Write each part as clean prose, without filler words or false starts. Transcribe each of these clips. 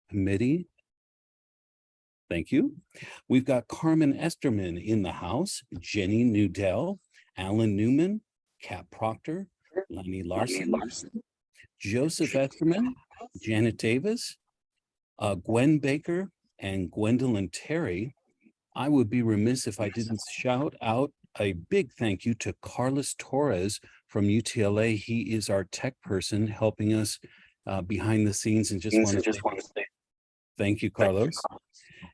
committee. Thank you. We've got Carmen Esterman in the house, Jenny Nudell, Alan Newman, Kat Proctor, Lenny Larson, Joseph Esterman, Janet Davis, Gwen Baker, and Gwendolyn Terry. I would be remiss if I didn't shout out a big thank you to Carlos Torres from UTLA. He is our tech person helping us behind the scenes, and just want to say thank you, Carlos.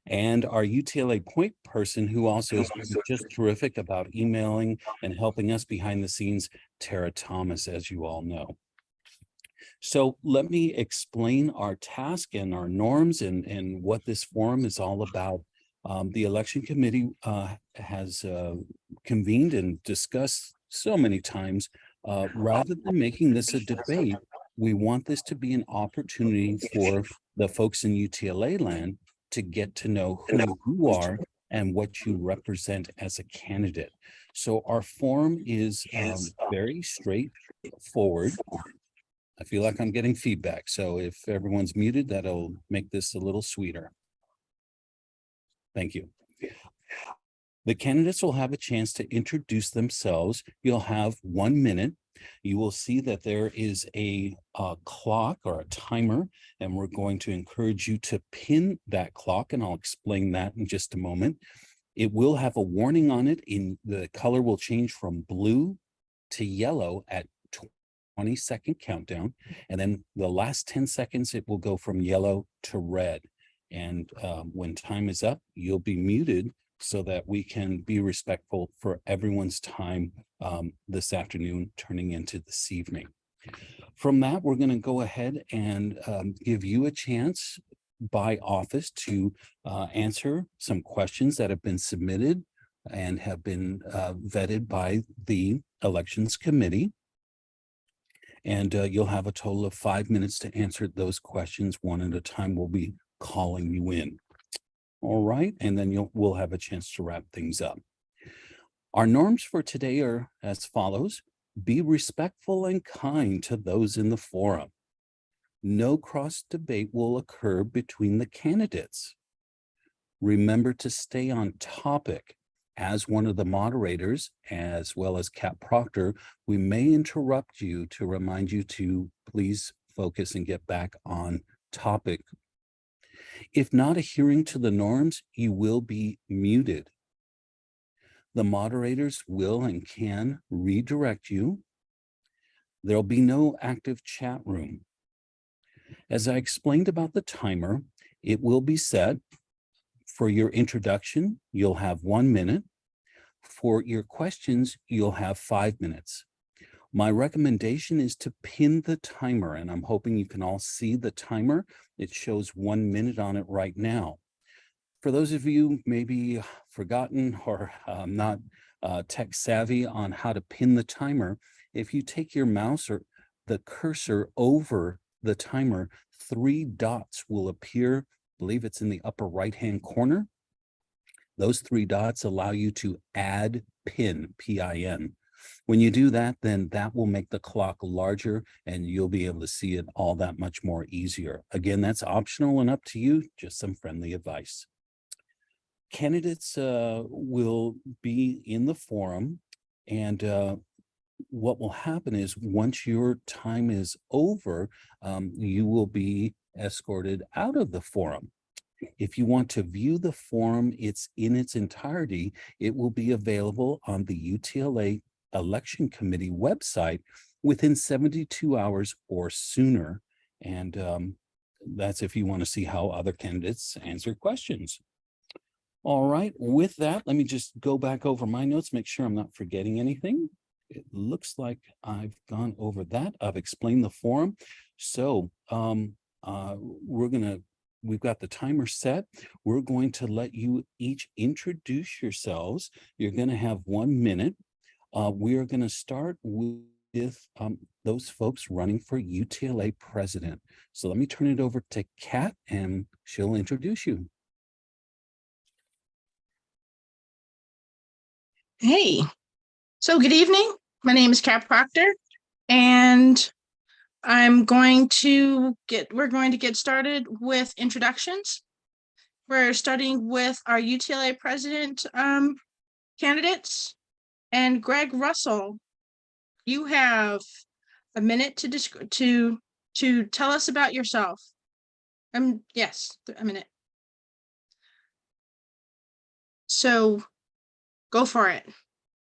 And our UTLA point person, who also is just terrific about emailing and helping us behind the scenes, Tara Thomas, as you all know. So let me explain our task and our norms and what this forum is all about. The election committee has convened and discussed so many times, rather than making this a debate, we want this to be an opportunity for the folks in UTLA land to get to know who you are and what you represent as a candidate. So our forum is very straightforward. I feel like I'm getting feedback, so if everyone's muted, that'll make this a little sweeter. Thank you. The candidates will have a chance to introduce themselves. You'll have 1 minute. You will see that there is a clock or a timer, and we're going to encourage you to pin that clock, and I'll explain that in just a moment. It will have a warning on it. The color will change from blue to yellow at 20-second countdown, and then the last 10 seconds, it will go from yellow to red. And when time is up, you'll be muted so that we can be respectful for everyone's time this afternoon turning into this evening. From that, we're going to go ahead and give you a chance by office to answer some questions that have been submitted and have been vetted by the elections committee. And you'll have a total of 5 minutes to answer those questions one at a time. We'll be calling you in. All right, and then we'll have a chance to wrap things up. Our norms for today are as follows. Be respectful and kind to those in the forum. No cross debate will occur between the candidates. Remember to stay on topic. As one of the moderators, as well as Kat Proctor, we may interrupt you to remind you to please focus and get back on topic. If not adhering to the norms, you will be muted. The moderators will and can redirect you. There'll be no active chat room. As I explained about the timer, it will be set. For your introduction, you'll have 1 minute. For your questions, you'll have 5 minutes. My recommendation is to pin the timer, and I'm hoping you can all see the timer. It shows 1 minute on it right now. For those of you maybe forgotten or not tech savvy on how to pin the timer, if you take your mouse or the cursor over the timer, 3 dots will appear. I believe it's in the upper right-hand corner. Those 3 dots allow you to add pin, P-I-N. When you do that, then that will make the clock larger and you'll be able to see it all that much more easier. Again, that's optional and up to you, just some friendly advice. Candidates will be in the forum, and what will happen is once your time is over, you will be escorted out of the forum. If you want to view the forum, it's in its entirety. It will be available on the UTLA Election Committee website within 72 hours or sooner. And that's if you want to see how other candidates answer questions. All right, with that, let me just go back over my notes, make sure I'm not forgetting anything. It looks like I've gone over that. I've explained the forum. So we've got the timer set. We're going to let you each introduce yourselves. You're going to have 1 minute. We are going to start with those folks running for UTLA president. So let me turn it over to Kat and she'll introduce you. Hey, so good evening. My name is Kat Proctor, and we're going to get started with introductions. We're starting with our UTLA president candidates. And Greg Russell, you have a minute to tell us about yourself. Yes, a minute. So go for it.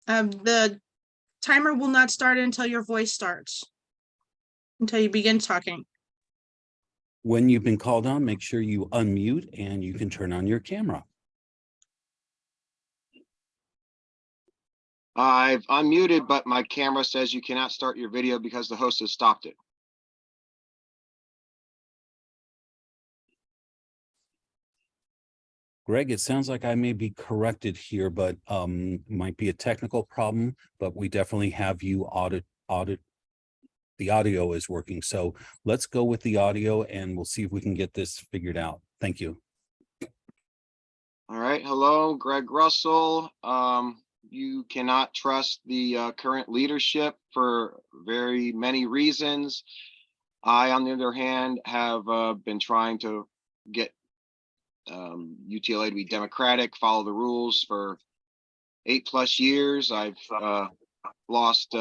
The timer will not start until your voice starts, until you begin talking. When you've been called on, make sure you unmute and you can turn on your camera. I've unmuted, but my camera says you cannot start your video because the host has stopped it. Greg, it sounds like I may be corrected here, but might be a technical problem, but we definitely have you audit. The audio is working. So let's go with the audio and we'll see if we can get this figured out. Thank you. All right. Hello, Greg Russell. You cannot trust the current leadership for very many reasons. I, on the other hand, have been trying to get UTLA to be democratic, follow the rules for 8+ years. I've lost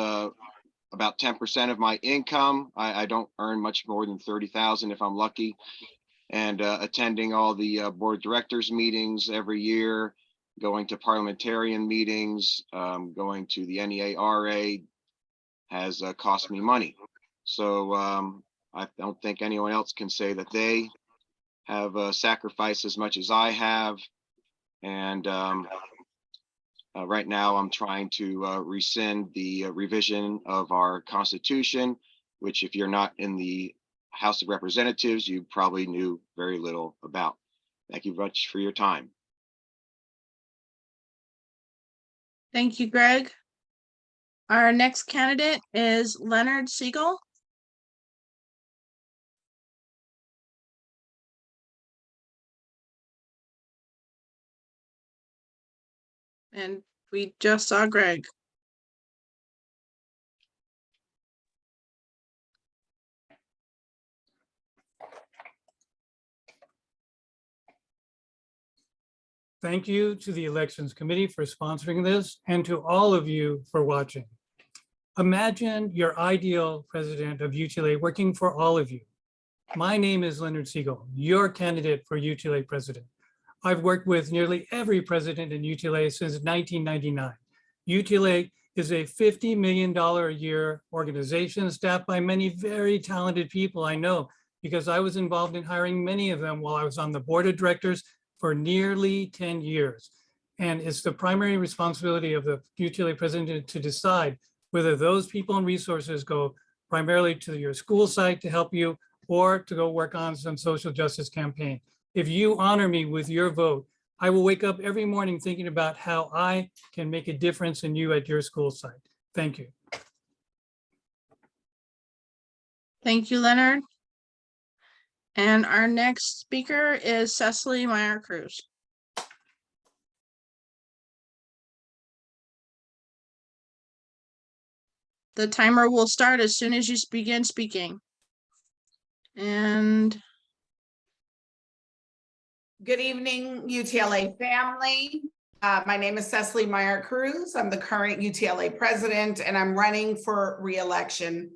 about 10% of my income. I don't earn much more than $30,000 if I'm lucky. And attending all the board of directors meetings every year, going to parliamentarian meetings, going to the NEARA has cost me money. So I don't think anyone else can say that they have sacrificed as much as I have. And right now I'm trying to rescind the revision of our Constitution, which if you're not in the House of Representatives, you probably knew very little about. Thank you much for your time. Thank you, Greg. Our next candidate is Leonard Siegel. And we just saw Greg. Thank you to the Elections Committee for sponsoring this and to all of you for watching. Imagine your ideal president of UTLA working for all of you. My name is Leonard Siegel, your candidate for UTLA president. I've worked with nearly every president in UTLA since 1999. UTLA is a $50 million a year organization staffed by many very talented people I know because I was involved in hiring many of them while I was on the board of directors for nearly 10 years. And it's the primary responsibility of the UTLA president to decide whether those people and resources go primarily to your school site to help you or to go work on some social justice campaign. If you honor me with your vote, I will wake up every morning thinking about how I can make a difference in you at your school site. Thank you. Thank you, Leonard. And our next speaker is Cecily Meyer-Cruz. The timer will start as soon as you begin speaking. And good evening, UTLA family. My name is Cecily Meyer-Cruz. I'm the current UTLA president, and I'm running for re-election.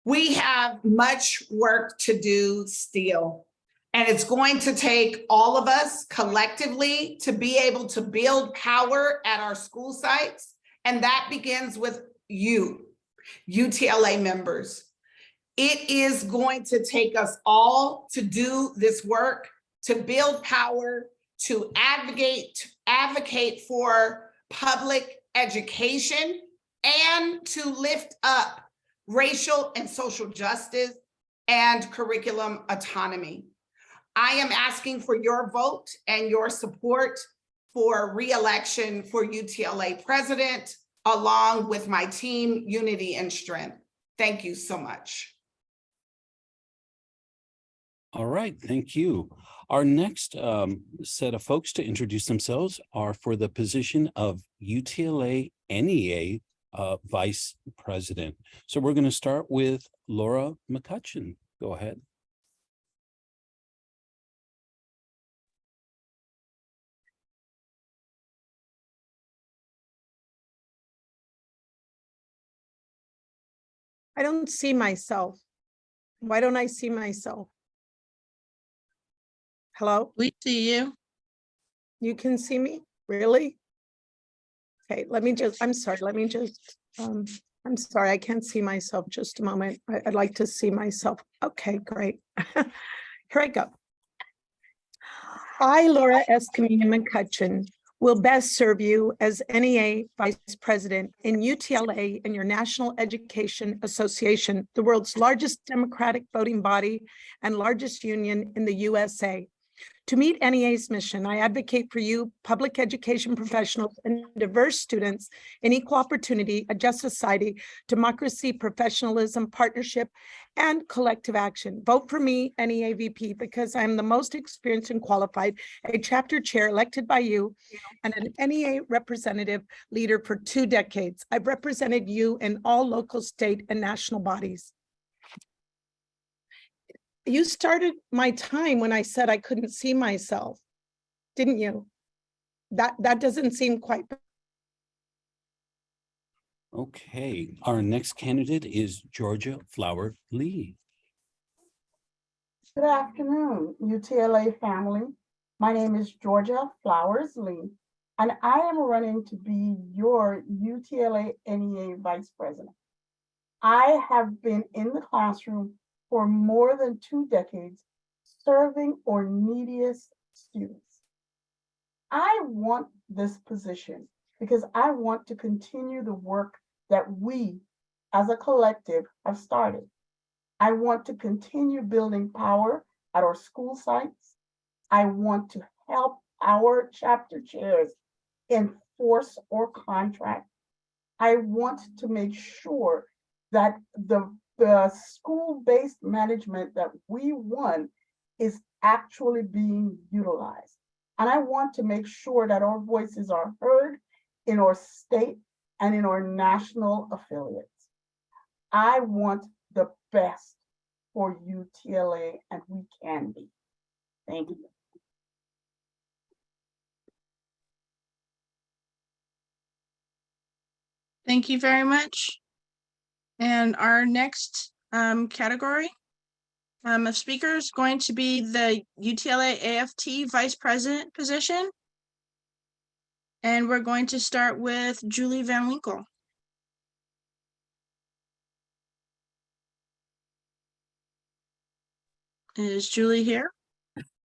We have much work to do still, and it's going to take all of us collectively to be able to build power at our school sites, and that begins with you, UTLA members. It is going to take us all to do this work, to build power, to advocate for public education, and to lift up racial and social justice and curriculum autonomy. I am asking for your vote and your support for re-election for UTLA president, along with my team, Unity and Strength. Thank you so much. All right, thank you. Our next set of folks to introduce themselves are for the position of UTLA NEA vice president. So we're going to start with Laura McCutcheon. Go ahead. I don't see myself. Why don't I see myself? Hello? We see you. You can see me? Really? Okay, I'm sorry, I'm sorry, I can't see myself. Just a moment. I'd like to see myself. Okay, great. Here I go. I, Laura S. McCutcheon, will best serve you as NEA Vice President in UTLA and your National Education Association, the world's largest democratic voting body and largest union in the USA. To meet NEA's mission, I advocate for you, public education professionals, and diverse students in equal opportunity, a just society, democracy, professionalism, partnership, and collective action. Vote for me, NEA VP, because I'm the most experienced and qualified, a chapter chair elected by you, and an NEA representative leader for 2 decades. I've represented you in all local, state, and national bodies. You started my time when I said I couldn't see myself, didn't you? That doesn't seem quite. Okay, our next candidate is Georgia Flower Lee. Good afternoon, UTLA family. My name is Georgia Flowers Lee, and I am running to be your UTLA NEA Vice President. I have been in the classroom for more than 2 decades, serving our neediest students. I want this position because I want to continue the work that we as a collective have started. I want to continue building power at our school sites. I want to help our chapter chairs enforce our contract. I want to make sure that the school-based management that we won is actually being utilized. And I want to make sure that our voices are heard in our state and in our national affiliates. I want the best for UTLA, and we can be. Thank you. Thank you very much. And our next category of speakers is going to be the UTLA AFT Vice President position. And we're going to start with Julie Van Winkle. Is Julie here?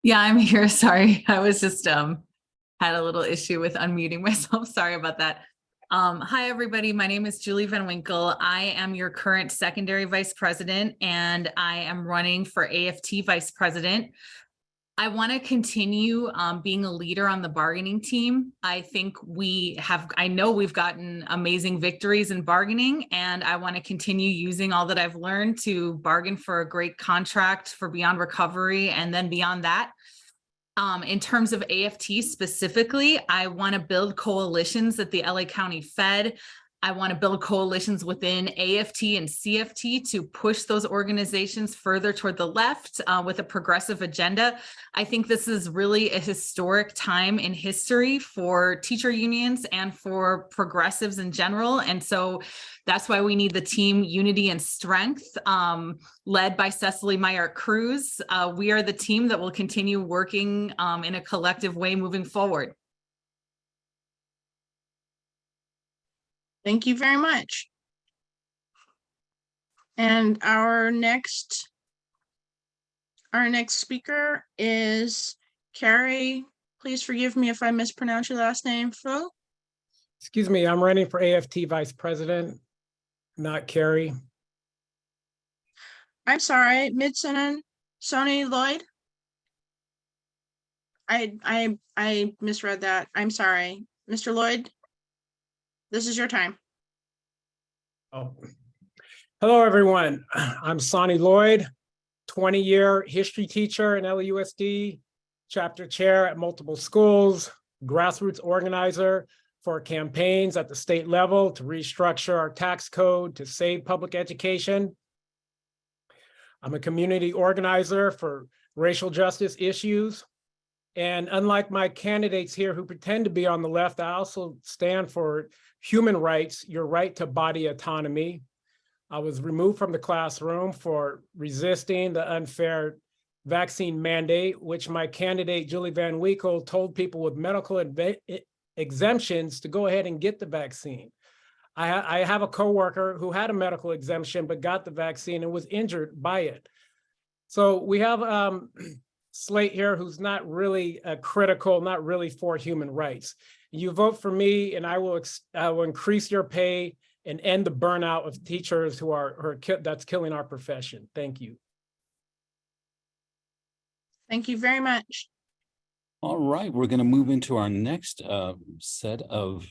Yeah, I'm here. Sorry. I was just had a little issue with unmuting myself. Sorry about that. Hi, everybody. My name is Julie Van Winkle. I am your current secondary vice president, and I am running for AFT vice president. I want to continue being a leader on the bargaining team. I know we've gotten amazing victories in bargaining, and I want to continue using all that I've learned to bargain for a great contract for Beyond Recovery and then beyond that. In terms of AFT specifically, I want to build coalitions at the LA County Fed. I want to build coalitions within AFT and CFT to push those organizations further toward the left with a progressive agenda. I think this is really a historic time in history for teacher unions and for progressives in general. And so that's why we need the team unity and strength led by Cecily Meyer-Cruz. We are the team that will continue working in a collective way moving forward. Thank you very much. And our next speaker is Carrie. Please forgive me if I mispronounce your last name, Phil. Excuse me, I'm running for AFT Vice President, not Carrie. I'm sorry, Midson Sony Lloyd. I misread that. I'm sorry. Mr. Lloyd, this is your time. Oh. Hello, everyone. I'm Sonny Lloyd, 20-year history teacher in LAUSD, chapter chair at multiple schools, grassroots organizer for campaigns at the state level to restructure our tax code to save public education. I'm a community organizer for racial justice issues. And unlike my candidates here who pretend to be on the left, I also stand for human rights, your right to body autonomy. I was removed from the classroom for resisting the unfair vaccine mandate, which my candidate, Julie Van Winkle, told people with medical exemptions to go ahead and get the vaccine. I have a coworker who had a medical exemption, but got the vaccine and was injured by it. So we have Slate here who's not really critical, not really for human rights. You vote for me and I will increase your pay and end the burnout of teachers that's killing our profession. Thank you. Thank you very much. All right, we're going to move into our next set of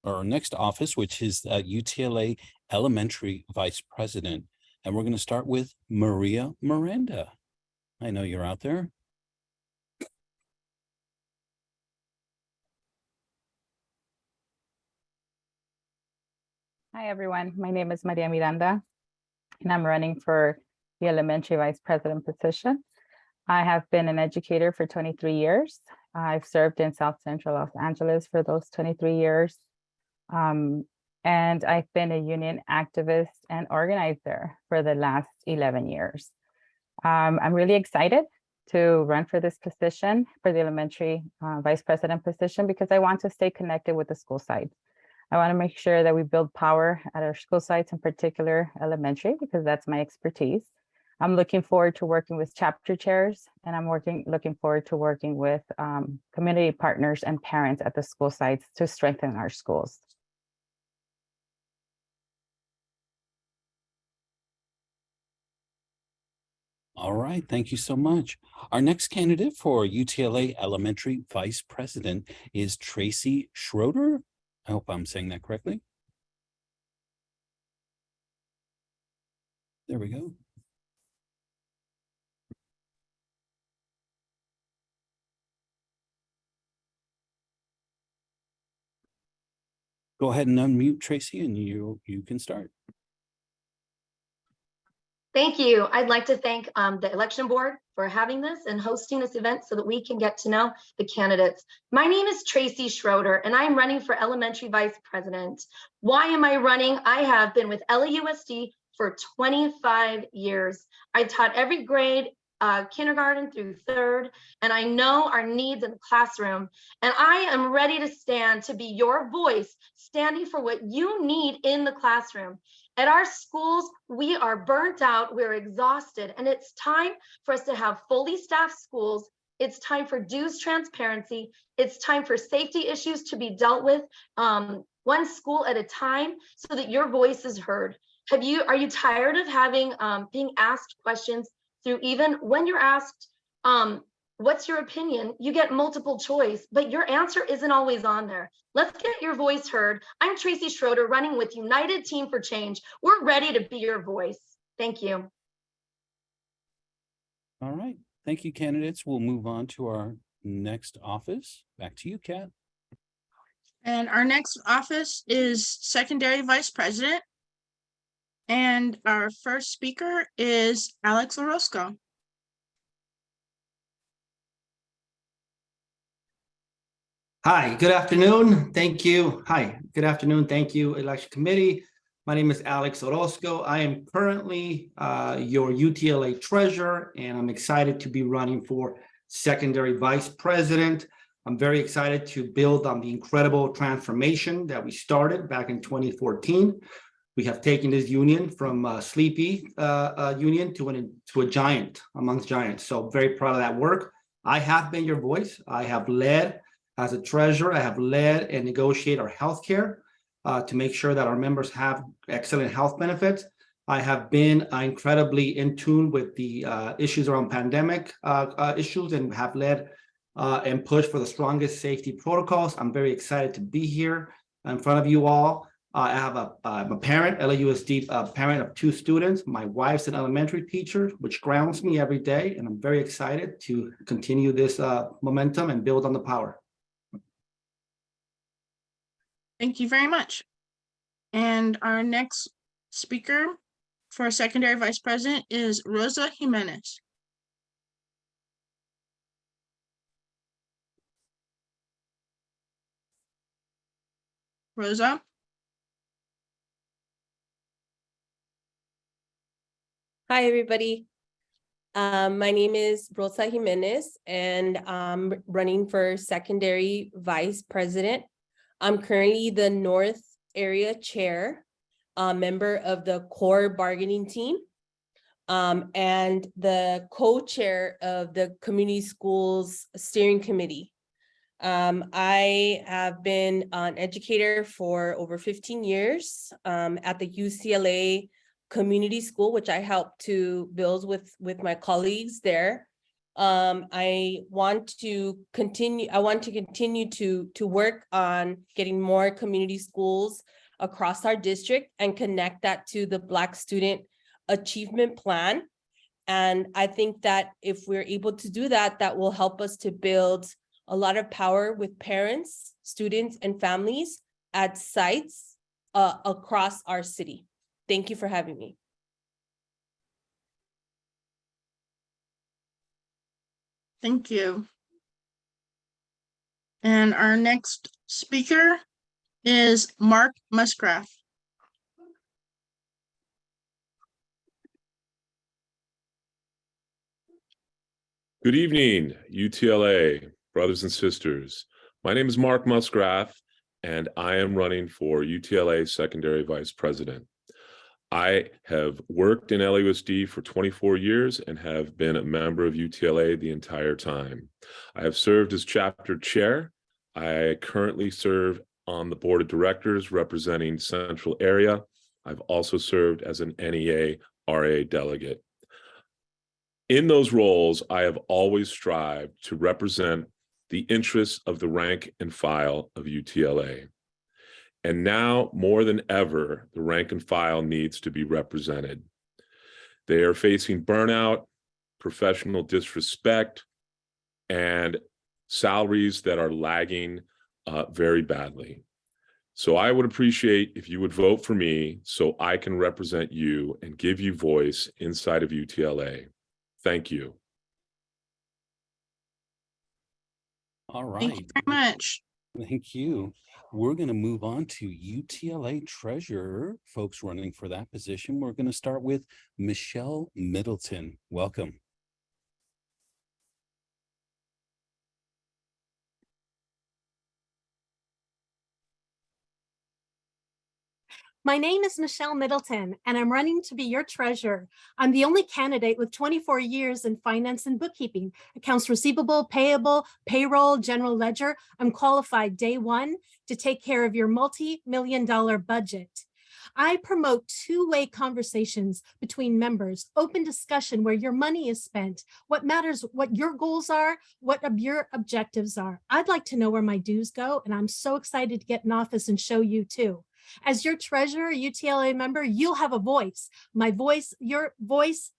our next office, which is UTLA Elementary Vice President. And we're going to start with Maria Miranda. I know you're out there. Hi, everyone. My name is Maria Miranda, and I'm running for the Elementary Vice President position. I have been an educator for 23 years. I've served in South Central Los Angeles for those 23 years. And I've been a union activist and organizer for the last 11 years. I'm really excited to run for this position, for the Elementary Vice President position, because I want to stay connected with the school sites. I want to make sure that we build power at our school sites, in particular elementary, because that's my expertise. I'm looking forward to working with chapter chairs, and I'm looking forward to working with community partners and parents at the school sites to strengthen our schools. All right, thank you so much. Our next candidate for UTLA Elementary Vice President is Tracy Schroeder. I hope I'm saying that correctly. There we go. Go ahead and unmute Tracy and you can start. Thank you. I'd like to thank the election board for having this and hosting this event so that we can get to know the candidates. My name is Tracy Schroeder, and I'm running for Elementary Vice President. Why am I running? I have been with LAUSD for 25 years. I taught every grade, kindergarten through third, and I know our needs in the classroom. And I am ready to stand to be your voice, standing for what you need in the classroom. At our schools, we are burnt out, we're exhausted, and it's time for us to have fully staffed schools. It's time for dues transparency. It's time for safety issues to be dealt with one school at a time so that your voice is heard. Are you tired of having being asked questions through, even when you're asked, what's your opinion? You get multiple choice, but your answer isn't always on there. Let's get your voice heard. I'm Tracy Schroeder, running with United Team for Change. We're ready to be your voice. Thank you. All right, thank you, candidates. We'll move on to our next office. Back to you, Kat. And our next office is Secondary Vice President. And our first speaker is Alex Orozco. Hi, good afternoon. Thank you. Hi, good afternoon. Thank you, Election Committee. My name is Alex Orozco. I am currently your UTLA treasurer, and I'm excited to be running for Secondary Vice President. I'm very excited to build on the incredible transformation that we started back in 2014. We have taken this union from a sleepy union to a giant amongst giants. So very proud of that work. I have been your voice. I have led as a treasurer. I have led and negotiated our healthcare to make sure that our members have excellent health benefits. I have been incredibly in tune with the issues around pandemic issues and have led and pushed for the strongest safety protocols. I'm very excited to be here in front of you all. I'm a parent, LAUSD parent of 2 students. My wife's an elementary teacher, which grounds me every day, and I'm very excited to continue this momentum and build on the power. Thank you very much. And our next speaker for secondary vice president is Rosa Jimenez. Rosa? Hi, everybody. My name is Rosa Jimenez, and I'm running for secondary vice president. I'm currently the North Area Chair, member of the core bargaining team, and the co-chair of the Community Schools Steering Committee. I have been an educator for over 15 years at the UCLA Community School, which I helped to build with my colleagues there. I want to continue to work on getting more community schools across our district and connect that to the Black Student Achievement Plan. And I think that if we're able to do that, that will help us to build a lot of power with parents, students, and families at sites across our city. Thank you for having me. Thank you. And our next speaker is Mark Musgraf. Good evening, UTLA, brothers and sisters. My name is Mark Musgraf, and I am running for UTLA Secondary Vice President. I have worked in LAUSD for 24 years and have been a member of UTLA the entire time. I have served as chapter chair. I currently serve on the board of directors representing Central Area. I've also served as an NEA RA delegate. In those roles, I have always strived to represent the interests of the rank and file of UTLA. And now, more than ever, the rank and file needs to be represented. They are facing burnout, professional disrespect, and salaries that are lagging very badly. So I would appreciate if you would vote for me so I can represent you and give you voice inside of UTLA. Thank you. All right. Thank you very much. Thank you. We're going to move on to UTLA treasurer, folks running for that position. We're going to start with Michelle Middleton. Welcome. My name is Michelle Middleton, and I'm running to be your treasurer. I'm the only candidate with 24 years in finance and bookkeeping, accounts receivable, payable, payroll, general ledger. I'm qualified day one to take care of your multi-million-dollar budget. I promote two-way conversations between members, open discussion where your money is spent, what matters, what your goals are, what your objectives are. I'd like to know where my dues go, and I'm so excited to get in office and show you too. As your treasurer, UTLA member, you'll have a voice. My voice, your voice,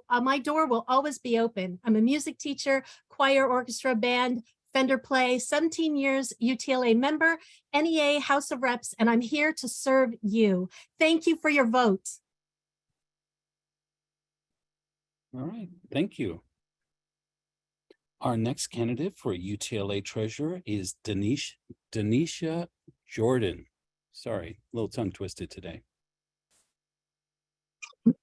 my door will always be open. I'm a music teacher, choir, orchestra, band, Fender play, 17 years UTLA member, NEA House of Reps, and I'm here to serve you. Thank you for your vote. All right, thank you. Our next candidate for UTLA treasurer is Denisha Jordan. Sorry, a little tongue twisted today. Well,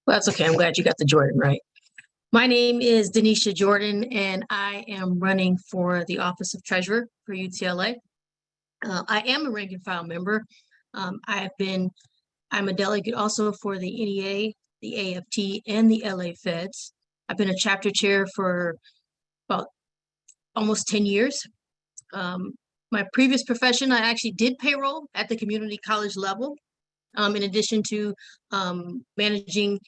that's okay. I'm glad you got the Jordan right. My name is Denisha Jordan, and I am running for the office of treasurer for UTLA. I am a rank and file member. I'm a delegate also for the NEA, the AFT, and the LA Feds. I've been a chapter chair for about almost 10 years. My previous profession, I actually did payroll at the community college level, in addition to managing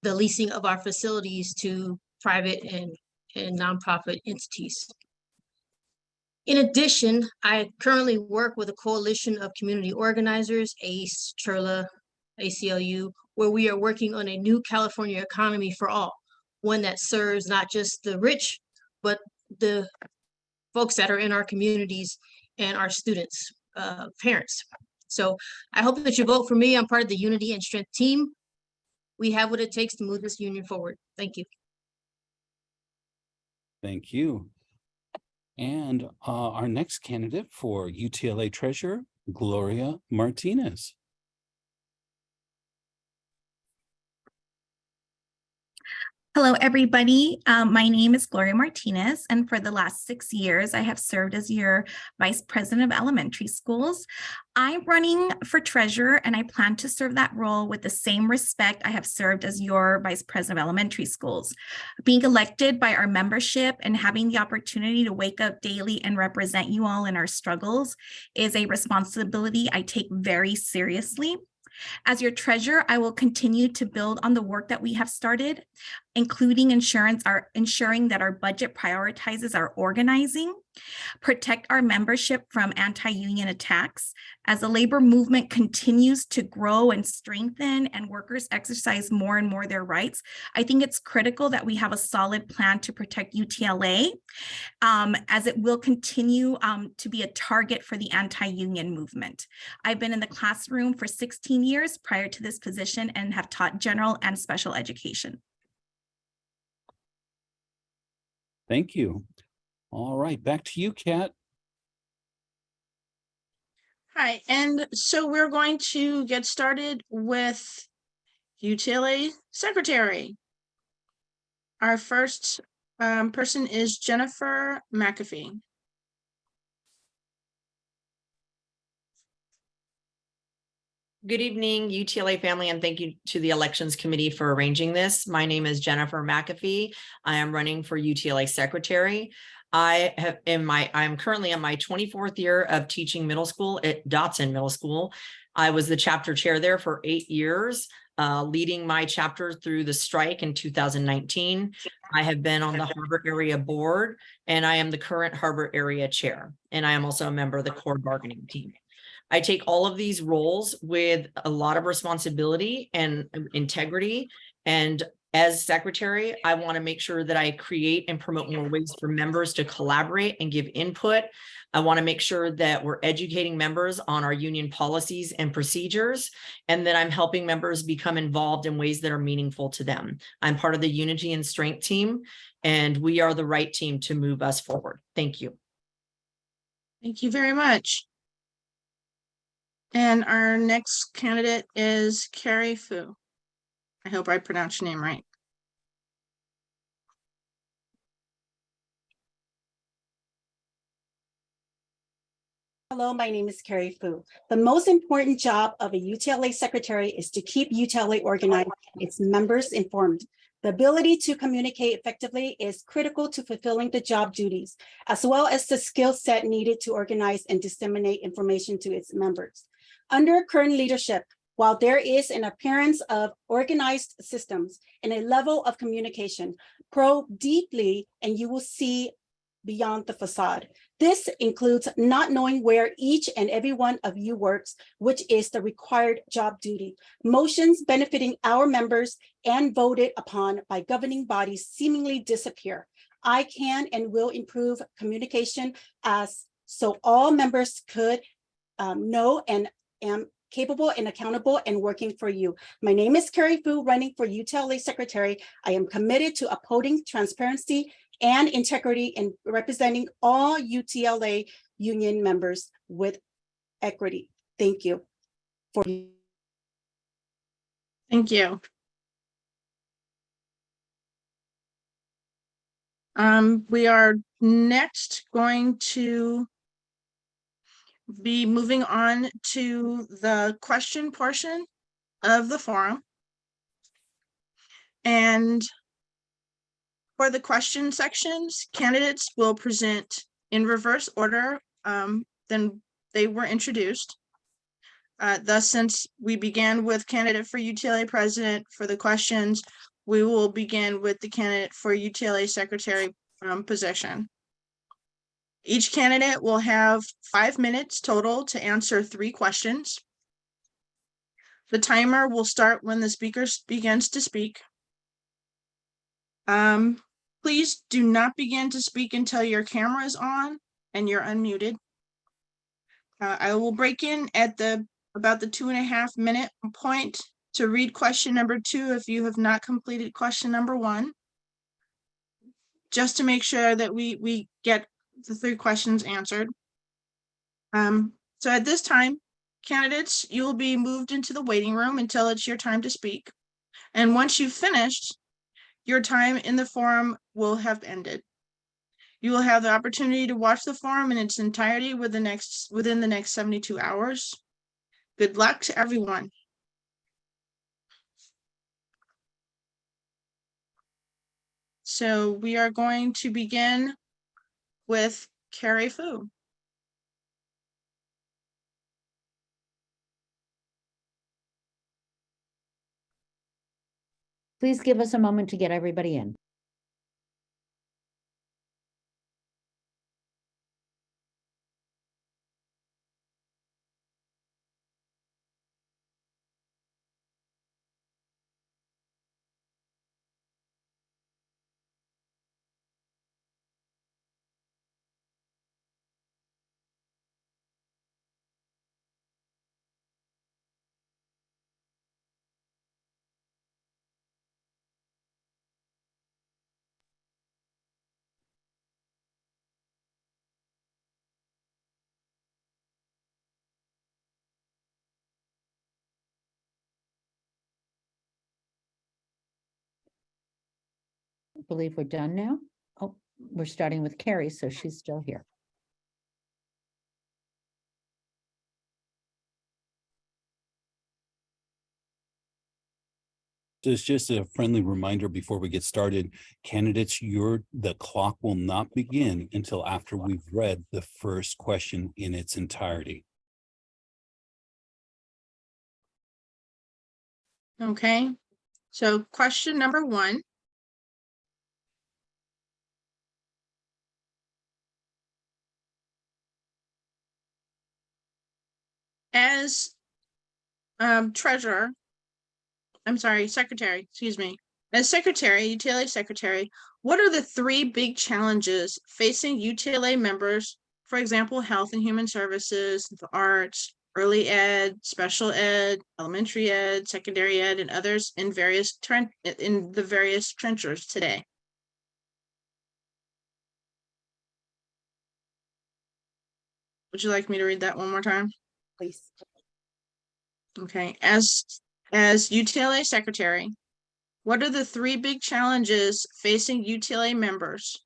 the leasing of our facilities to private and nonprofit entities. In addition, I currently work with a coalition of community organizers, ACE, CHRLA, ACLU, where we are working on a new California economy for all, one that serves not just the rich, but the folks that are in our communities and our students, parents. So I hope that you vote for me. I'm part of the Unity and Strength team. We have what it takes to move this union forward. Thank you. Thank you. And our next candidate for UTLA Treasurer, Gloria Martinez. Hello, everybody. My name is Gloria Martinez, and for the last 6 years, I have served as your Vice President of Elementary Schools. I'm running for treasurer, and I plan to serve that role with the same respect I have served as your Vice President of Elementary Schools. Being elected by our membership and having the opportunity to wake up daily and represent you all in our struggles is a responsibility I take very seriously. As your treasurer, I will continue to build on the work that we have started, including ensuring that our budget prioritizes our organizing, protect our membership from anti-union attacks. As the labor movement continues to grow and strengthen and workers exercise more and more their rights, I think it's critical that we have a solid plan to protect UTLA, as it will continue to be a target for the anti-union movement. I've been in the classroom for 16 years prior to this position and have taught general and special education. Thank you. All right, back to you, Kat. Hi, and so we're going to get started with UTLA Secretary. Our first person is Jennifer McAfee. Good evening, UTLA family, and thank you to the Elections Committee for arranging this. My name is Jennifer McAfee. I am running for UTLA Secretary. I am currently in my 24th year of teaching middle school at Dotson Middle School. I was the chapter chair there for 8 years, leading my chapter through the strike in 2019. I have been on the Harbor Area Board, and I am the current Harbor Area Chair, and I am also a member of the core bargaining team. I take all of these roles with a lot of responsibility and integrity. And as secretary, I want to make sure that I create and promote more ways for members to collaborate and give input. I want to make sure that we're educating members on our union policies and procedures, and that I'm helping members become involved in ways that are meaningful to them. I'm part of the Unity and Strength team, and we are the right team to move us forward. Thank you. Thank you very much. And our next candidate is Carrie Fu. I hope I pronounced your name right. Hello, my name is Carrie Fu. The most important job of a UTLA secretary is to keep UTLA organized and its members informed. The ability to communicate effectively is critical to fulfilling the job duties, as well as the skill set needed to organize and disseminate information to its members. Under current leadership, while there is an appearance of organized systems and a level of communication, probe deeply and you will see beyond the facade. This includes not knowing where each and every one of you works, which is the required job duty. Motions benefiting our members and voted upon by governing bodies seemingly disappear. I can and will improve communication so all members could know and am capable and accountable and working for you. My name is Carrie Fu, running for UTLA Secretary. I am committed to upholding transparency and integrity and representing all UTLA union members with equity. Thank you. Thank you. We are next going to be moving on to the question portion of the forum. And for the question sections, candidates will present in reverse order than they were introduced. Thus, since we began with candidate for UTLA president for the questions, we will begin with the candidate for UTLA secretary position. Each candidate will have 5 minutes total to answer 3 questions. The timer will start when the speaker begins to speak. Please do not begin to speak until your camera is on and you're unmuted. I will break in at about the 2.5 minute point to read question number 2 if you have not completed question number 1, just to make sure that we get the 3 questions answered. So at this time, candidates, you will be moved into the waiting room until it's your time to speak. And once you've finished, your time in the forum will have ended. You will have the opportunity to watch the forum in its entirety within the next 72 hours. Good luck to everyone. So we are going to begin with Carrie Fu. Please give us a moment to get everybody in. I believe we're done now. Oh, we're starting with Carrie, so she's still here. So it's just a friendly reminder before we get started, candidates, the clock will not begin until after we've read the first question in its entirety. Okay, so question number 1. As secretary, excuse me. As secretary, UTLA secretary, what are the 3 big challenges facing UTLA members, for example, health and human services, the arts, early ed, special ed, elementary ed, secondary ed, and others in the various trenchers today? Would you like me to read that one more time? Please. Okay, as UTLA secretary, what are the 3 big challenges facing UTLA members?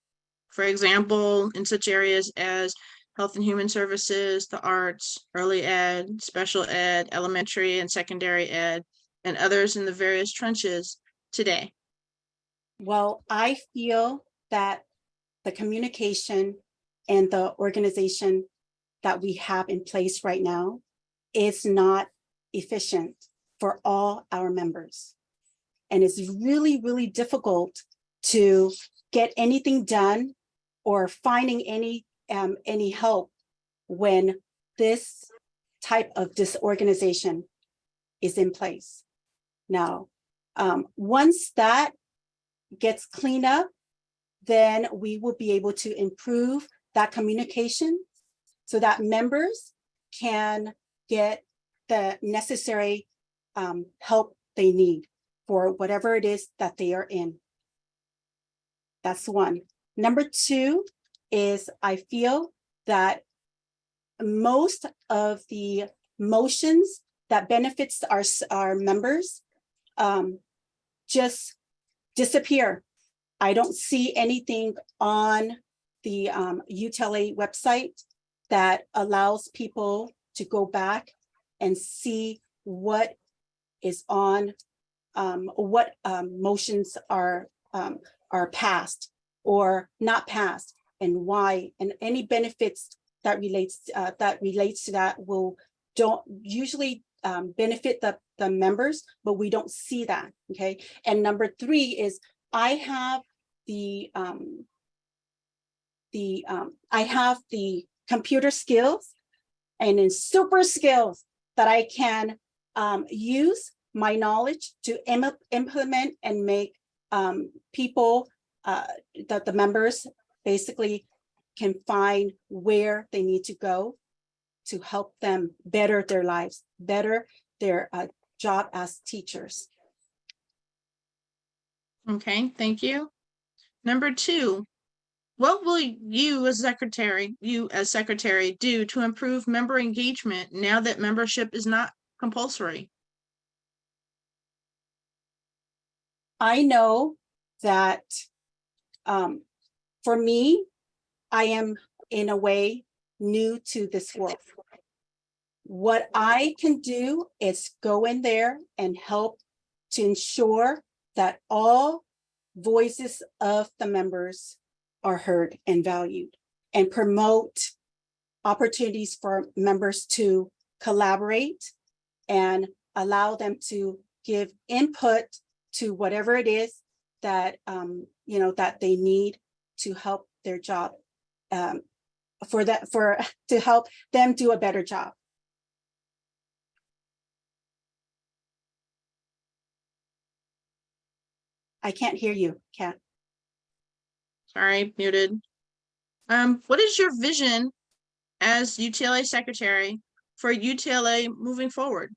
For example, in such areas as health and human services, the arts, early ed, special ed, elementary and secondary ed, and others in the various trenches today? Well, I feel that the communication and the organization that we have in place right now is not efficient for all our members. And it's really, really difficult to get anything done or finding any help when this type of disorganization is in place. Now, once that gets cleaned up, then we will be able to improve that communication so that members can get the necessary help they need for whatever it is that they are in. That's one. Number 2 is I feel that most of the motions that benefits our members just disappear. I don't see anything on the UTLA website that allows people to go back and see what is on, what motions are passed or not passed, and why, and any benefits that relates to that don't usually benefit the members, but we don't see that. Okay, and number 3 is I have the computer skills and in super skills that I can use my knowledge to implement and make people that the members basically can find where they need to go to help them better their lives, better their job as teachers. Okay, thank you. Number 2, what will you as secretary do to improve member engagement now that membership is not compulsory? I know that for me, I am in a way new to this world. What I can do is go in there and help to ensure that all voices of the members are heard and valued, and promote opportunities for members to collaborate and allow them to give input to whatever it is that that they need to help their job, to help them do a better job. I can't hear you, Kat. Sorry, muted. What is your vision as UTLA secretary for UTLA moving forward?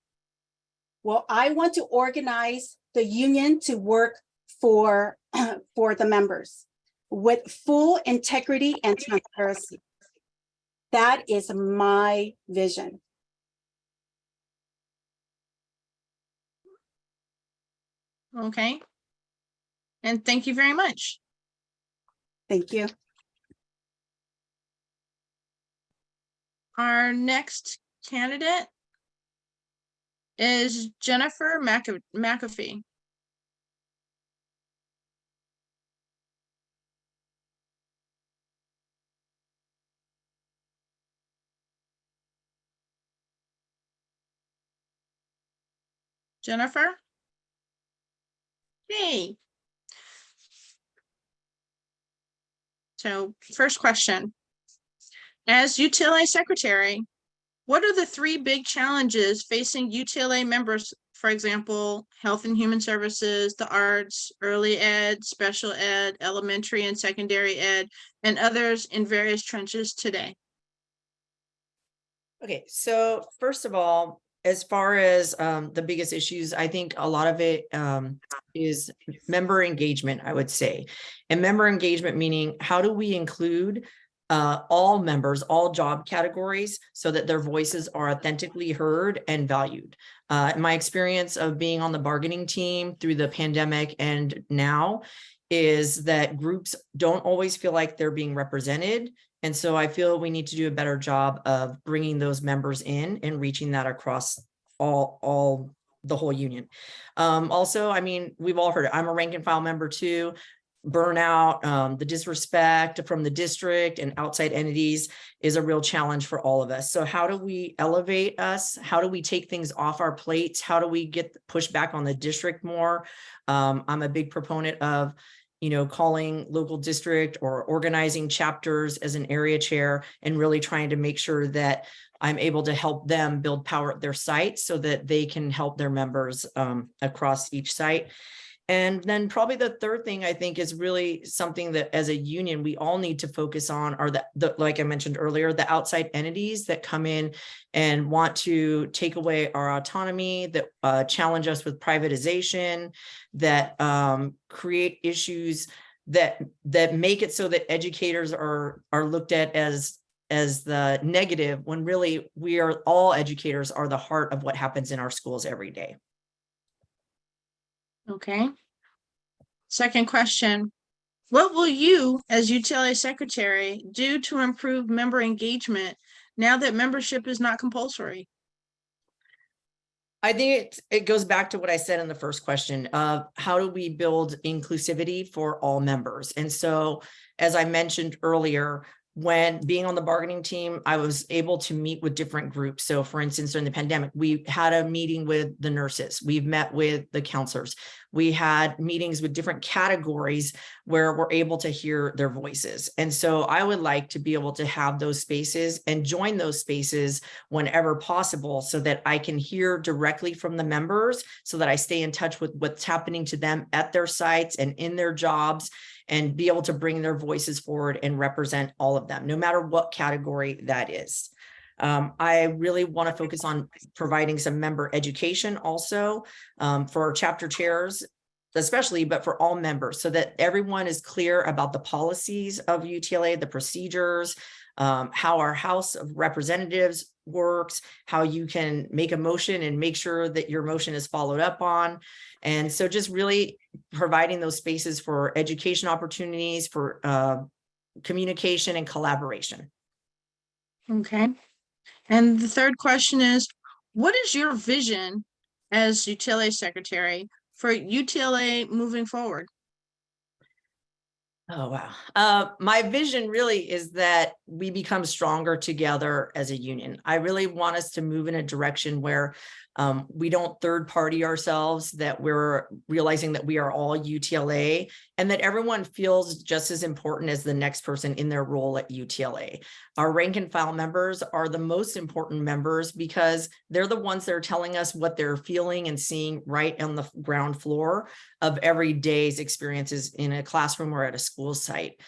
Well, I want to organize the union to work for the members with full integrity and transparency. That is my vision. Okay. And thank you very much. Thank you. Our next candidate is Jennifer McAfee. Jennifer? Hey. So first question, as UTLA secretary, what are the 3 big challenges facing UTLA members, for example, health and human services, the arts, early ed, special ed, elementary and secondary ed, and others in various trenches today? Okay, so first of all, as far as the biggest issues, I think a lot of it is member engagement, I would say. And member engagement meaning, how do we include all members, all job categories, so that their voices are authentically heard and valued. My experience of being on the bargaining team through the pandemic and now is that groups don't always feel like they're being represented. And so I feel we need to do a better job of bringing those members in and reaching that across all the whole union. Also, I mean, we've all heard it. I'm a rank and file member too. Burnout, the disrespect from the district and outside entities is a real challenge for all of us. So how do we elevate us? How do we take things off our plates? How do we get pushed back on the district more? I'm a big proponent of, calling local district or organizing chapters as an area chair and really trying to make sure that I'm able to help them build power at their site so that they can help their members across each site. And then probably the third thing I think is really something that as a union, we all need to focus on are the like I mentioned earlier, the outside entities that come in and want to take away our autonomy, that challenge us with privatization, that create issues that make it so that educators are looked at as the negative, when really we are all educators are the heart of what happens in our schools every day. Okay. Second question, what will you as UTLA secretary do to improve member engagement now that membership is not compulsory? I think it goes back to what I said in the first question of how do we build inclusivity for all members? And so, as I mentioned earlier, when being on the bargaining team, I was able to meet with different groups. So for instance, during the pandemic, we had a meeting with the nurses. We've met with the counselors. We had meetings with different categories where we're able to hear their voices. And so I would like to be able to have those spaces and join those spaces whenever possible so that I can hear directly from the members, so that I stay in touch with what's happening to them at their sites and in their jobs, and be able to bring their voices forward and represent all of them, no matter what category that is. I really want to focus on providing some member education also for our chapter chairs, especially, but for all members, so that everyone is clear about the policies of UTLA, the procedures, how our House of Representatives works, how you can make a motion and make sure that your motion is followed up on. And so just really providing those spaces for education opportunities, for communication and collaboration. Okay. And the third question is, what is your vision as UTLA secretary for UTLA moving forward? Oh, wow. My vision really is that we become stronger together as a union. I really want us to move in a direction where we don't third party ourselves, that we're realizing that we are all UTLA, and that everyone feels just as important as the next person in their role at UTLA. Our rank and file members are the most important members because they're the ones that are telling us what they're feeling and seeing right on the ground floor of every day's experiences in a classroom or at a school site.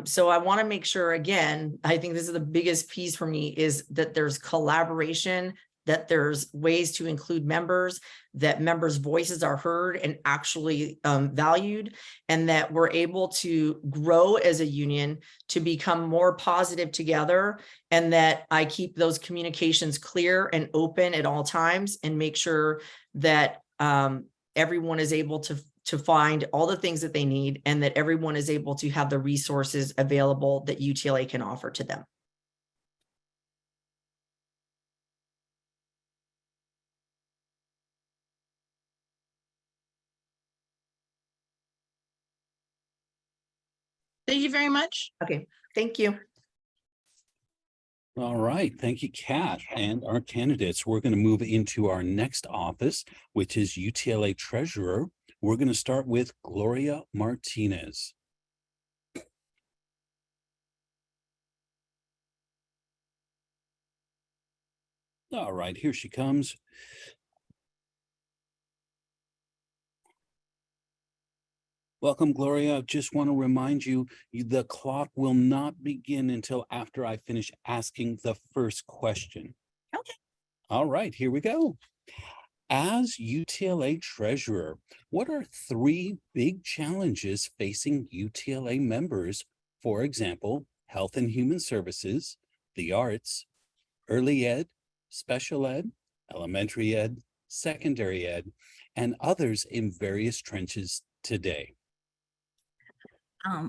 So I want to make sure, again, I think this is the biggest piece for me, is that there's collaboration, that there's ways to include members, that members' voices are heard and actually valued, and that we're able to grow as a union to become more positive together, and that I keep those communications clear and open at all times, and make sure that everyone is able to find all the things that they need, and that everyone is able to have the resources available that UTLA can offer to them. Thank you very much. Okay, thank you. All right, thank you, Kat, and our candidates. We're going to move into our next office, which is UTLA Treasurer. We're going to start with Gloria Martinez. All right, here she comes. Welcome, Gloria. Just want to remind you, the clock will not begin until after I finish asking the first question. Okay. All right, here we go. As UTLA Treasurer, what are 3 big challenges facing UTLA members? For example, health and human services, the arts, early ed, special ed, elementary ed, secondary ed, and others in various trenches today.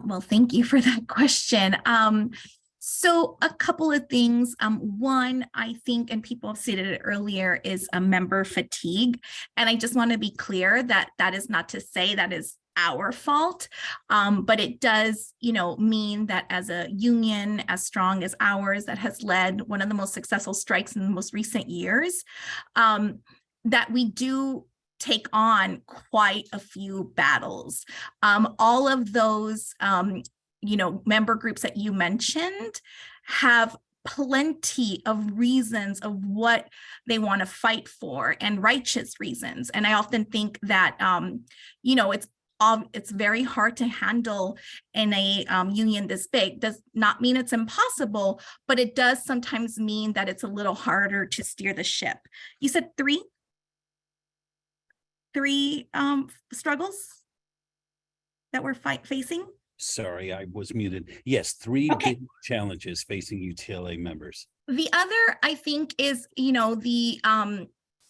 Well, thank you for that question. So a couple of things. One, I think, and people have stated it earlier, is a member fatigue. And I just want to be clear that that is not to say that is our fault, but it does, mean that as a union as strong as ours, that has led one of the most successful strikes in the most recent years, that we do take on quite a few battles. All of those, member groups that you mentioned have plenty of reasons of what they want to fight for, and righteous reasons. And I often think that, it's very hard to handle in a union this big. Does not mean it's impossible, but it does sometimes mean that it's a little harder to steer the ship. You said three struggles that we're facing? Sorry, I was muted. Yes, 3 big challenges facing UTLA members. The other, I think, is,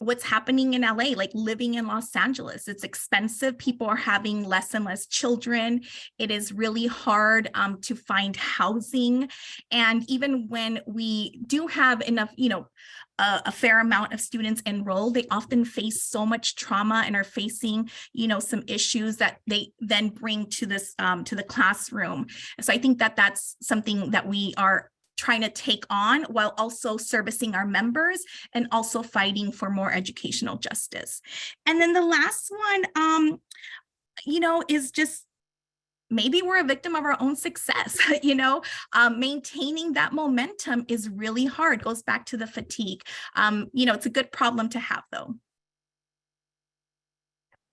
what's happening in LA, like living in Los Angeles. It's expensive. People are having less and less children. It is really hard to find housing. And even when we do have enough, a fair amount of students enrolled, they often face so much trauma and are facing, some issues that they then bring to this, to the classroom. So I think that that's something that we are trying to take on while also servicing our members and also fighting for more educational justice. And then the last one, is just maybe we're a victim of our own success. Maintaining that momentum is really hard. Goes back to the fatigue. It's a good problem to have, though.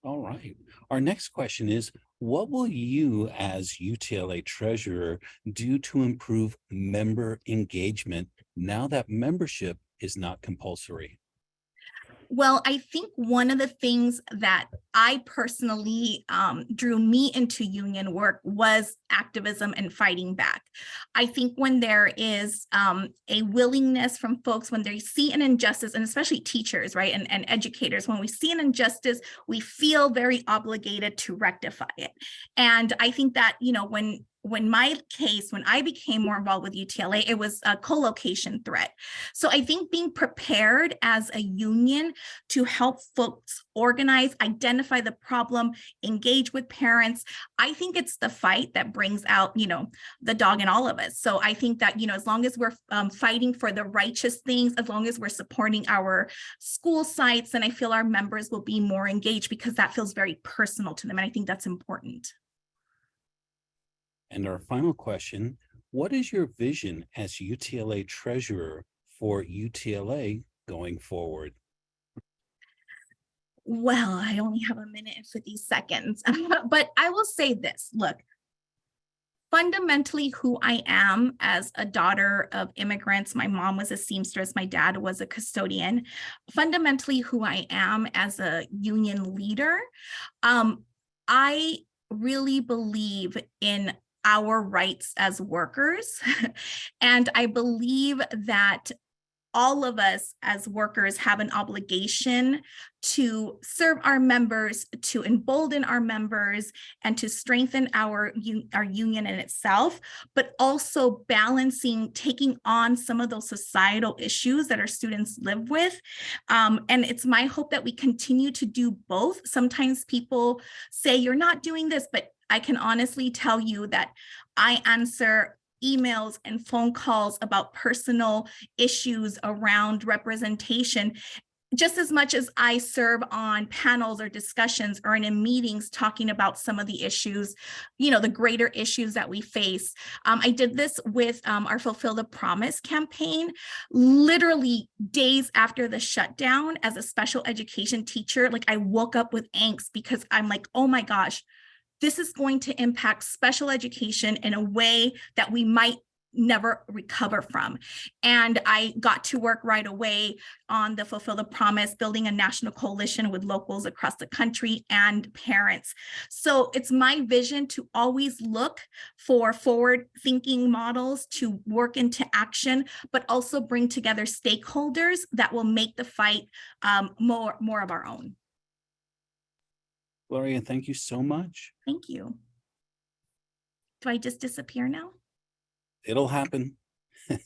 All right. Our next question is, what will you as UTLA treasurer do to improve member engagement now that membership is not compulsory? Well, I think one of the things that I personally drew me into union work was activism and fighting back. I think when there is a willingness from folks, when they see an injustice, and especially teachers, right, and educators, when we see an injustice, we feel very obligated to rectify it. And I think that, when I became more involved with UTLA, it was a co-location threat. So I think being prepared as a union to help folks organize, identify the problem, engage with parents, I think it's the fight that brings out, the dog in all of us. So I think that, as long as we're fighting for the righteous things, as long as we're supporting our school sites, then I feel our members will be more engaged because that feels very personal to them. And I think that's important. And our final question, what is your vision as UTLA treasurer for UTLA going forward? Well, I only have a minute and 50 seconds, but I will say this, look, fundamentally who I am as a daughter of immigrants, my mom was a seamstress, my dad was a custodian, fundamentally who I am as a union leader, I really believe in our rights as workers. And I believe that all of us as workers have an obligation to serve our members, to embolden our members, and to strengthen our union in itself, but also balancing, taking on some of those societal issues that our students live with. And it's my hope that we continue to do both. Sometimes people say, you're not doing this, but I can honestly tell you that I answer emails and phone calls about personal issues around representation, just as much as I serve on panels or discussions or in meetings talking about some of the issues, the greater issues that we face. I did this with our Fulfill the Promise campaign, literally days after the shutdown. As a special education teacher, I woke up with angst because I'm like, oh my gosh, this is going to impact special education in a way that we might never recover from. And I got to work right away on the Fulfill the Promise, building a national coalition with locals across the country and parents. So it's my vision to always look for forward-thinking models to work into action, but also bring together stakeholders that will make the fight more of our own. Gloria, thank you so much. Thank you. Do I just disappear now? It'll happen.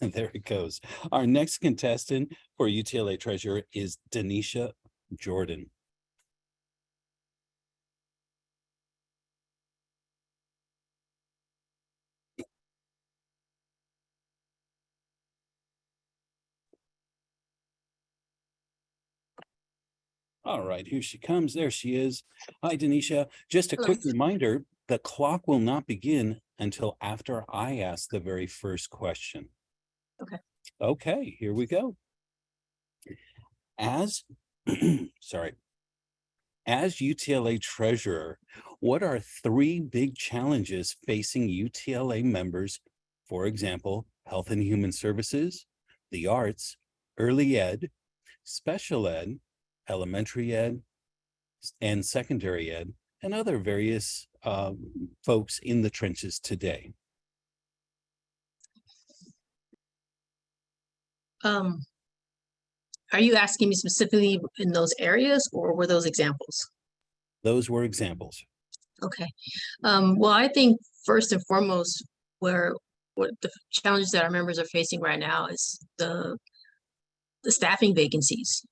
There it goes. Our next contestant for UTLA treasurer is Denisha Jordan. All right, here she comes. There she is. Hi, Denisha. Just a quick reminder, the clock will not begin until after I ask the very first question. Okay. Okay, here we go. As UTLA treasurer, what are 3 big challenges facing UTLA members? For example, health and human services, the arts, early ed, special ed, elementary ed, and secondary ed, and other various folks in the trenches today. Are you asking me specifically in those areas, or were those examples? Those were examples. Okay. Well, I think first and foremost, what the challenges that our members are facing right now is the staffing vacancies.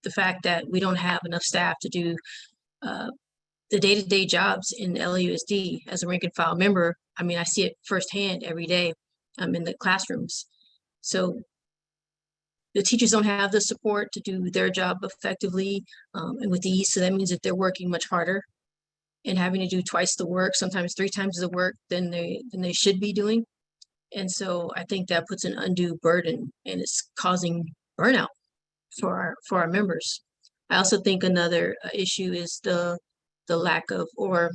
The fact that we don't have enough staff to do the day-to-day jobs in LAUSD. As a rank and file member, I mean, I see it firsthand every day. in the classrooms. So the teachers don't have the support to do their job effectively and with ease. So that means that they're working much harder and having to do twice the work, sometimes 3 times the work than they should be doing. And so I think that puts an undue burden and it's causing burnout for our members. I also think another issue is the lack of or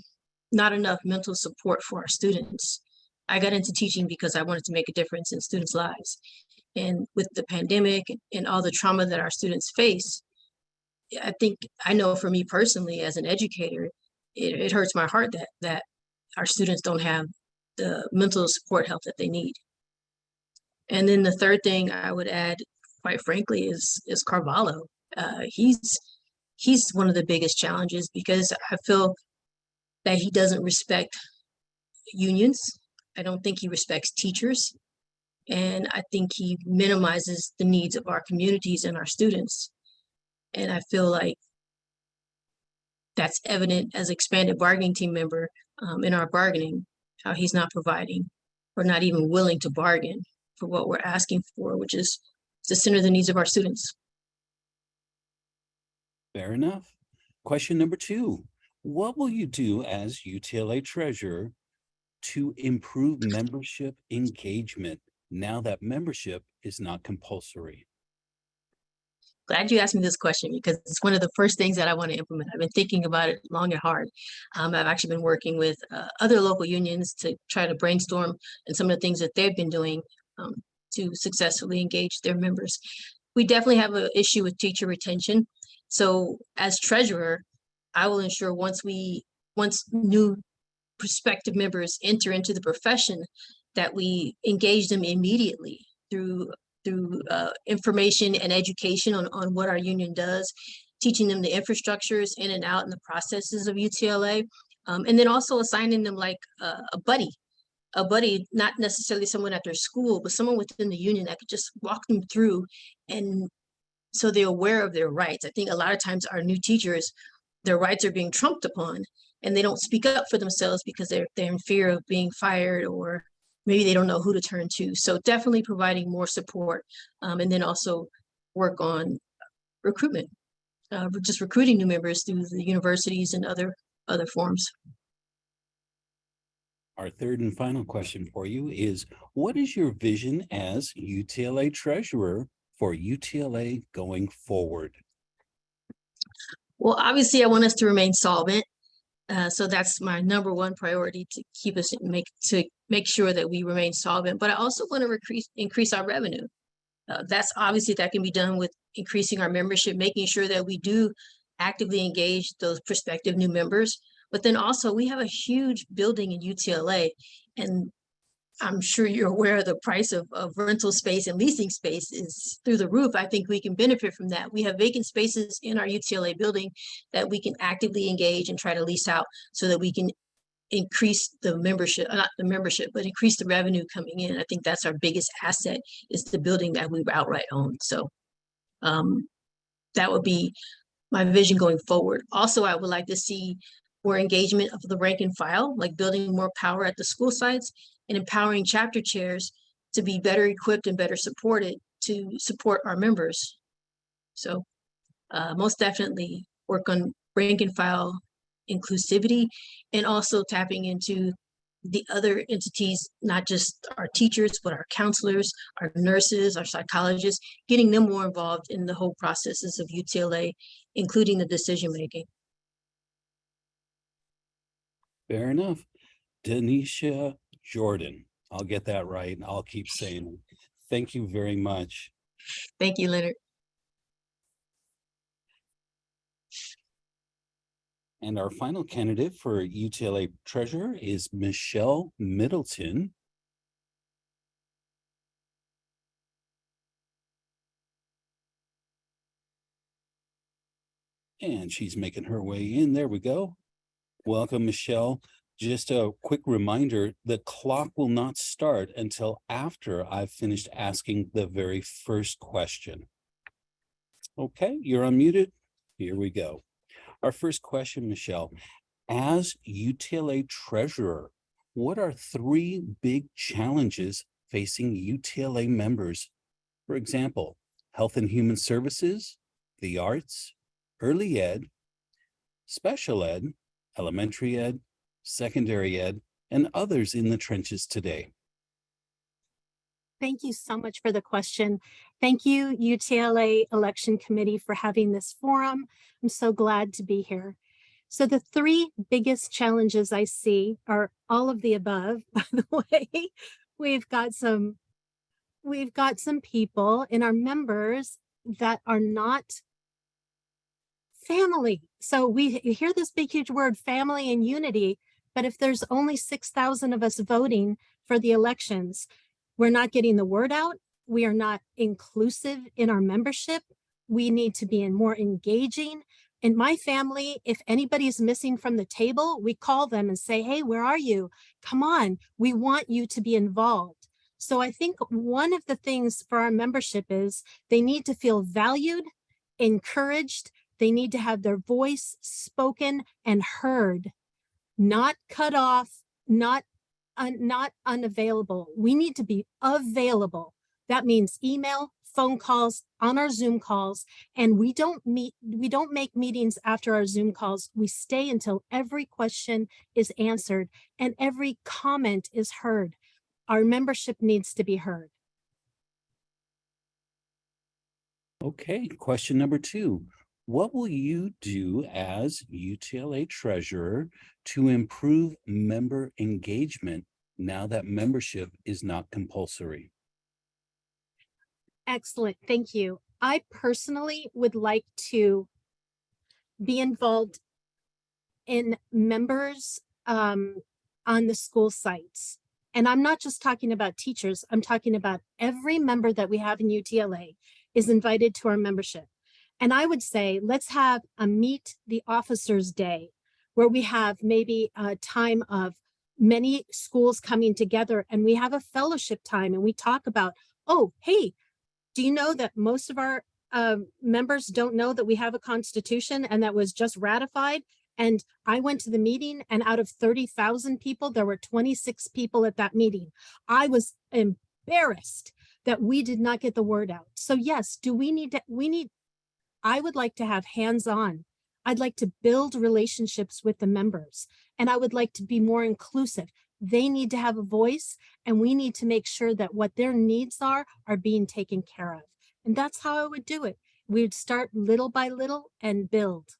not enough mental support for our students. I got into teaching because I wanted to make a difference in students' lives. And with the pandemic and all the trauma that our students face, I think I know for me personally as an educator, it hurts my heart that our students don't have the mental support help that they need. And then the third thing I would add, quite frankly, is Carvalho. He's one of the biggest challenges because I feel that he doesn't respect unions. I don't think he respects teachers. And I think he minimizes the needs of our communities and our students. And I feel like that's evident as expanded bargaining team member in our bargaining, how he's not providing or not even willing to bargain for what we're asking for, which is to center the needs of our students. Fair enough. Question number 2. What will you do as UTLA treasurer to improve membership engagement now that membership is not compulsory? Glad you asked me this question because it's one of the first things that I want to implement. I've been thinking about it long and hard. I've actually been working with other local unions to try to brainstorm and some of the things that they've been doing to successfully engage their members. We definitely have an issue with teacher retention. So as treasurer, I will ensure once new prospective members enter into the profession, that we engage them immediately through information and education on what our union does, teaching them the infrastructures in and out and the processes of UTLA, and then also assigning them like a buddy, not necessarily someone at their school, but someone within the union that could just walk them through, and so they're aware of their rights. I think a lot of times our new teachers, their rights are being trumped upon, and they don't speak up for themselves because they're in fear of being fired, or maybe they don't know who to turn to. So definitely providing more support, and then also work on recruitment, just recruiting new members through the universities and other forms. Our third and final question for you is, what is your vision as UTLA treasurer for UTLA going forward? Well, obviously I want us to remain solvent. So that's my number one priority, to keep us make sure that we remain solvent. But I also want to increase our revenue. That can be done with increasing our membership, making sure that we do actively engage those prospective new members. But then also we have a huge building in UTLA, and I'm sure you're aware of the price of rental space and leasing space is through the roof. I think we can benefit from that. We have vacant spaces in our UTLA building that we can actively engage and try to lease out so that we can increase the membership, not the membership, but increase the revenue coming in. I think that's our biggest asset, is the building that we outright own. So that would be my vision going forward. Also, I would like to see more engagement of the rank and file, like building more power at the school sites and empowering chapter chairs to be better equipped and better supported to support our members. So most definitely work on rank and file inclusivity, and also tapping into the other entities, not just our teachers, but our counselors, our nurses, our psychologists, getting them more involved in the whole processes of UTLA, including the decision-making. Fair enough. Denisha Jordan. I'll get that right. I'll keep saying it. Thank you very much. Thank you, Leonard. And our final candidate for UTLA treasurer is Michelle Middleton. And she's making her way in. There we go. Welcome, Michelle. Just a quick reminder, the clock will not start until after I've finished asking the very first question. Okay, you're unmuted. Here we go. Our first question, Michelle. As UTLA treasurer, what are 3 big challenges facing UTLA members. For example, Health and Human Services, the arts, early ed, special ed, elementary ed, secondary ed, and others in the trenches today. Thank you so much for the question. Thank you, UTLA Election Committee, for having this forum. I'm so glad to be here. So the three biggest challenges I see are all of the above, by the way. We've got some people in our members that are not family. So we hear this big, huge word, family and unity, but if there's only 6,000 of us voting for the elections, we're not getting the word out. We are not inclusive in our membership. We need to be more engaging. In my family, if anybody's missing from the table, we call them and say, hey, where are you? Come on, we want you to be involved. So I think one of the things for our membership is they need to feel valued, encouraged. They need to have their voice spoken and heard, not cut off, not unavailable. We need to be available. That means email, phone calls, on our Zoom calls, and we don't make meetings after our Zoom calls. We stay until every question is answered and every comment is heard. Our membership needs to be heard. Okay, question number 2. What will you do as UTLA treasurer to improve member engagement now that membership is not compulsory? Excellent, thank you. I personally would like to be involved in members on the school sites. And I'm not just talking about teachers, I'm talking about every member that we have in UTLA is invited to our membership. And I would say, let's have a meet the officers day where we have maybe a time of many schools coming together and we have a fellowship time and we talk about, oh, hey, do you know that most of our members don't know that we have a constitution and that was just ratified? And I went to the meeting and out of 30,000 people, there were 26 people at that meeting. I was embarrassed that we did not get the word out. So yes, I would like to have hands-on. I'd like to build relationships with the members and I would like to be more inclusive. They need to have a voice and we need to make sure that what their needs are being taken care of. And that's how I would do it. We'd start little by little and build.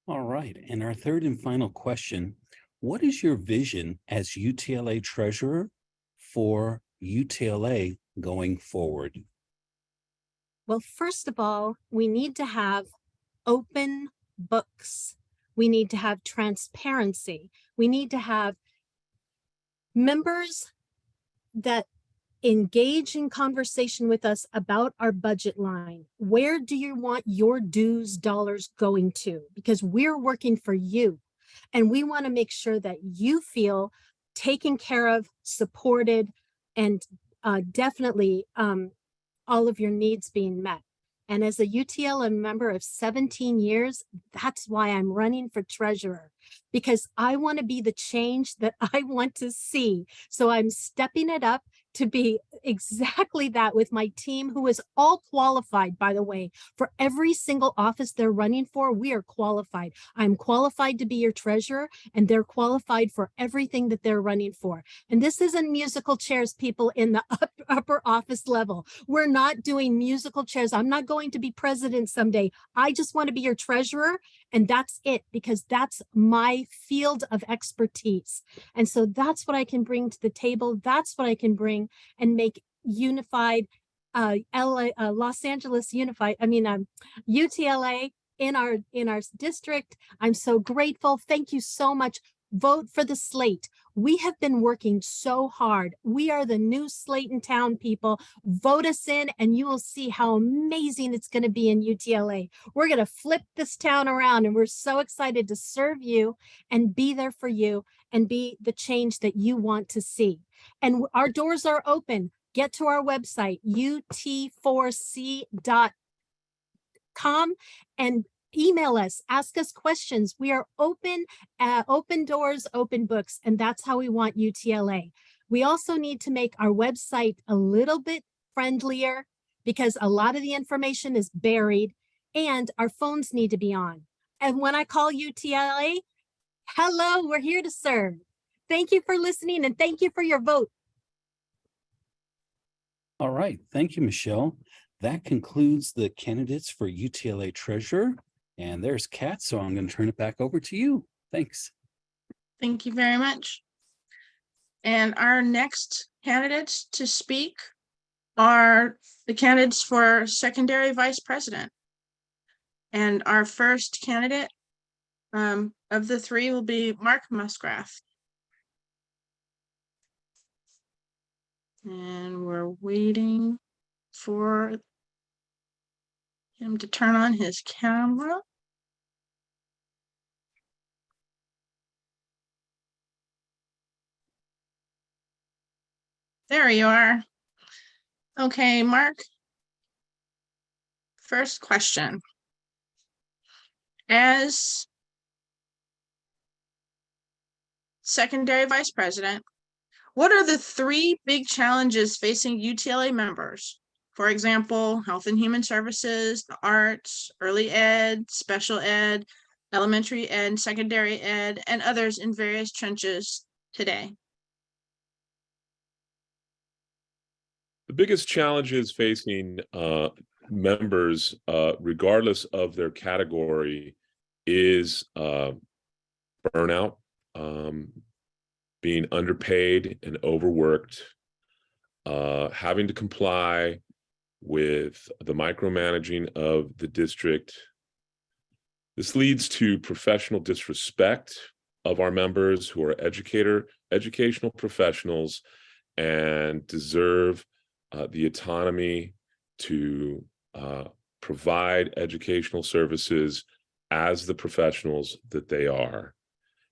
All right, and our third and final question, what is your vision as UTLA treasurer for UTLA going forward? Well, first of all, we need to have open books. We need to have transparency. We need to have members that engage in conversation with us about our budget line. Where do you want your dues dollars going to? Because we're working for you and we want to make sure that you feel taken care of, supported, and definitely all of your needs being met. And as a UTLA member of 17 years, that's why I'm running for treasurer, because I want to be the change that I want to see. So I'm stepping it up to be exactly that with my team, who is all qualified, by the way, for every single office they're running for. We are qualified. I'm qualified to be your treasurer, and they're qualified for everything that they're running for. And this isn't musical chairs, people in the upper office level. We're not doing musical chairs. I'm not going to be president someday. I just want to be your treasurer, and that's it, because that's my field of expertise. And so that's what I can bring to the table. That's what I can bring and make unified Los Angeles unified, UTLA in our district. I'm so grateful. Thank you so much. Vote for the slate. We have been working so hard. We are the new slate in town, people. Vote us in and you will see how amazing it's going to be in UTLA. We're going to flip this town around and we're so excited to serve you and be there for you and be the change that you want to see. And our doors are open. Get to our website, ut4c.com, and email us, ask us questions. We are open, open doors, open books, and that's how we want UTLA. We also need to make our website a little bit friendlier because a lot of the information is buried, and our phones need to be on. And when I call UTLA, hello, we're here to serve. Thank you for listening, and thank you for your vote. All right, thank you, Michelle. That concludes the candidates for UTLA Treasurer. And there's Kat, so I'm going to turn it back over to you. Thanks. Thank you very much. And our next candidates to speak are the candidates for secondary vice president. And our first candidate of the three will be Mark Musgraf. And we're waiting for him to turn on his camera. There you are. Okay, Mark. First question. As secondary vice president, what are the three big challenges facing UTLA members? For example, health and human services, the arts, early ed, special ed, elementary ed, secondary ed, and others in various trenches today. The biggest challenges facing members, regardless of their category, is burnout, being underpaid and overworked, having to comply with the micromanaging of the district. This leads to professional disrespect of our members who are educational professionals and deserve the autonomy to provide educational services as the professionals that they are.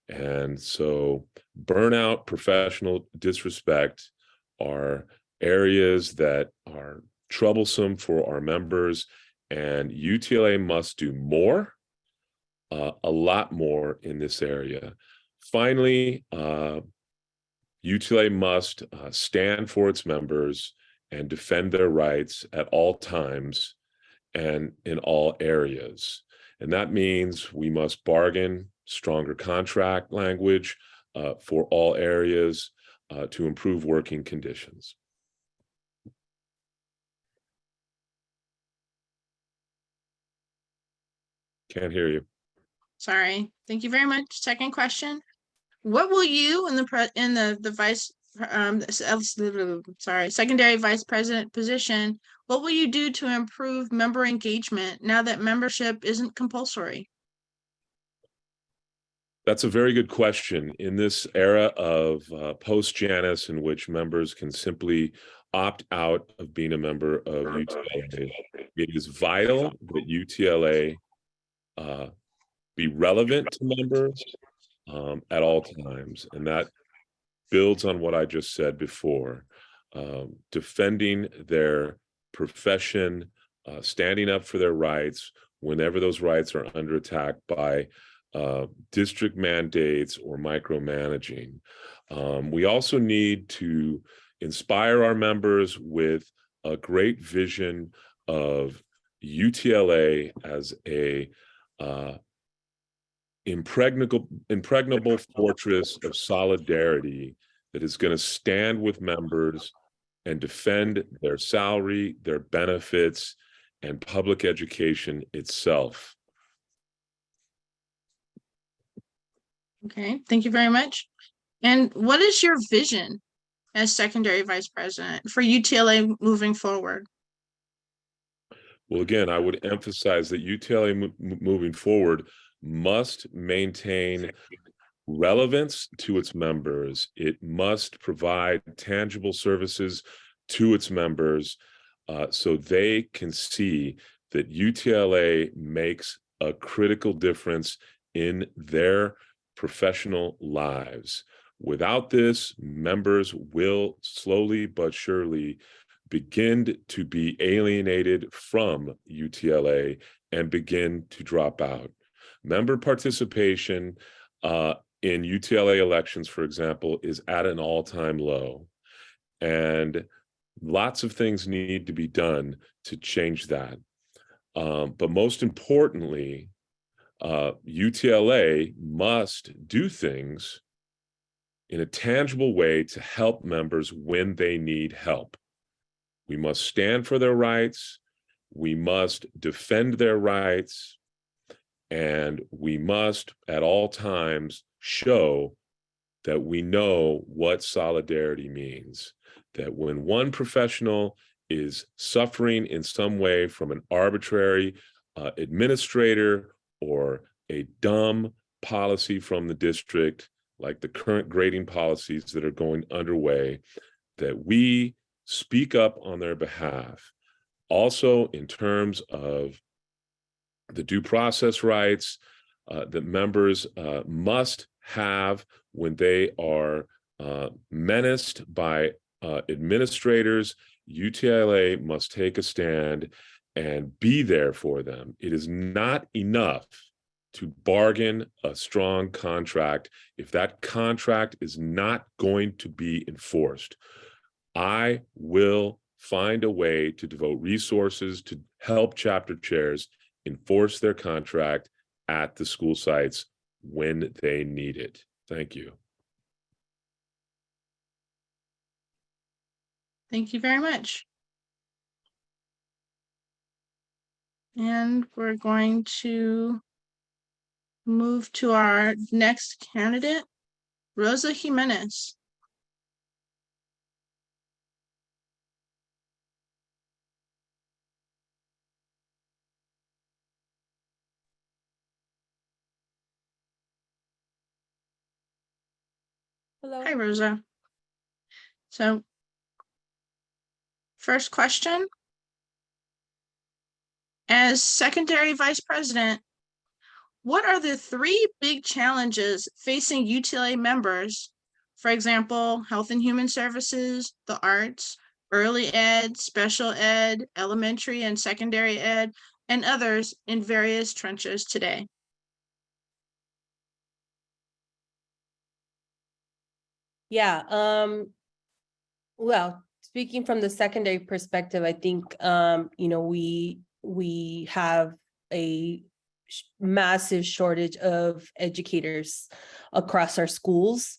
And so burnout, professional disrespect are areas that are troublesome for our members, and UTLA must do more, a lot more in this area. Finally, UTLA must stand for its members and defend their rights at all times and in all areas. And that means we must bargain stronger contract language for all areas to improve working conditions. Can't hear you. Sorry. Thank you very much. Second question. What will you in the vice secondary vice president position, what will you do to improve member engagement now that membership isn't compulsory? That's a very good question. In this era of post-Janus, in which members can simply opt out of being a member of UTLA, it is vital that UTLA be relevant to members at all times. And that builds on what I just said before, defending their profession, standing up for their rights whenever those rights are under attack by district mandates or micromanaging. We also need to inspire our members with a great vision of UTLA as a impregnable fortress of solidarity that is going to stand with members and defend their salary, their benefits, and public education itself. Okay, thank you very much. And what is your vision as secondary vice president for UTLA moving forward? Well, again, I would emphasize that UTLA moving forward must maintain relevance to its members. It must provide tangible services to its members so they can see that UTLA makes a critical difference in their professional lives. Without this, members will slowly but surely begin to be alienated from UTLA and begin to drop out. Member participation in UTLA elections, for example, is at an all-time low. And lots of things need to be done to change that. But most importantly, UTLA must do things in a tangible way to help members when they need help. We must stand for their rights. We must defend their rights. And we must at all times show that we know what solidarity means. That when one professional is suffering in some way from an arbitrary administrator or a dumb policy from the district, like the current grading policies that are going underway, that we speak up on their behalf. Also, in terms of the due process rights that members must have when they are menaced by administrators, UTLA must take a stand and be there for them. It is not enough to bargain a strong contract if that contract is not going to be enforced. I will find a way to devote resources to help chapter chairs enforce their contract at the school sites when they need it. Thank you. Thank you very much. And we're going to move to our next candidate, Rosa Jimenez. Hello. Hi, Rosa. So, first question. As secondary vice president, what are the 3 big challenges facing UTLA members? For example, health and human services, the arts, early ed, special ed, elementary and secondary ed, and others in various trenches today. Yeah, well, speaking from the secondary perspective, I think, you know, we have a massive shortage of educators across our schools.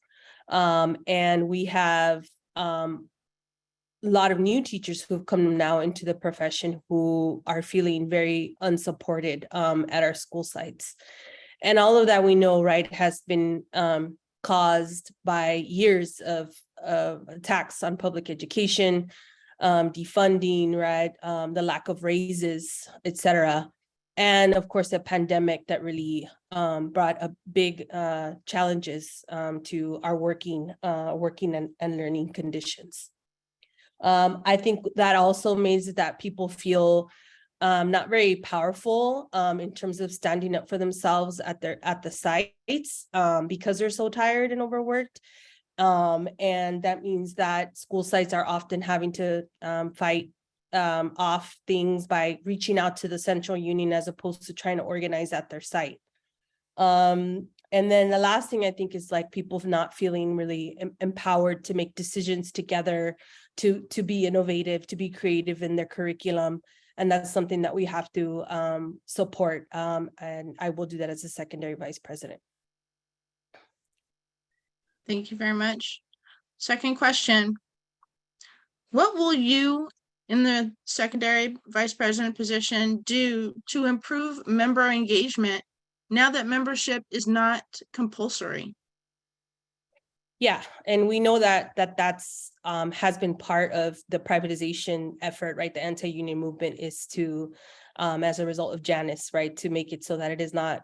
And we have a lot of new teachers who've come now into the profession who are feeling very unsupported at our school sites. And all of that we know, right, has been caused by years of attacks on public education, defunding, right, the lack of raises, et cetera. And of course, the pandemic that really brought a big challenges to our working and learning conditions. I think that also means that people feel not very powerful in terms of standing up for themselves at the sites because they're so tired and overworked. And that means that school sites are often having to fight off things by reaching out to the central union as opposed to trying to organize at their site. And then the last thing I think is like people not feeling really empowered to make decisions together, to be innovative, to be creative in their curriculum. And that's something that we have to support. And I will do that as a secondary vice president. Thank you very much. Second question. What will you in the secondary vice president position do to improve member engagement now that membership is not compulsory? Yeah, and we know that that's has been part of the privatization effort, right? The anti-union movement is to, as a result of Janus, right, to make it so that it is not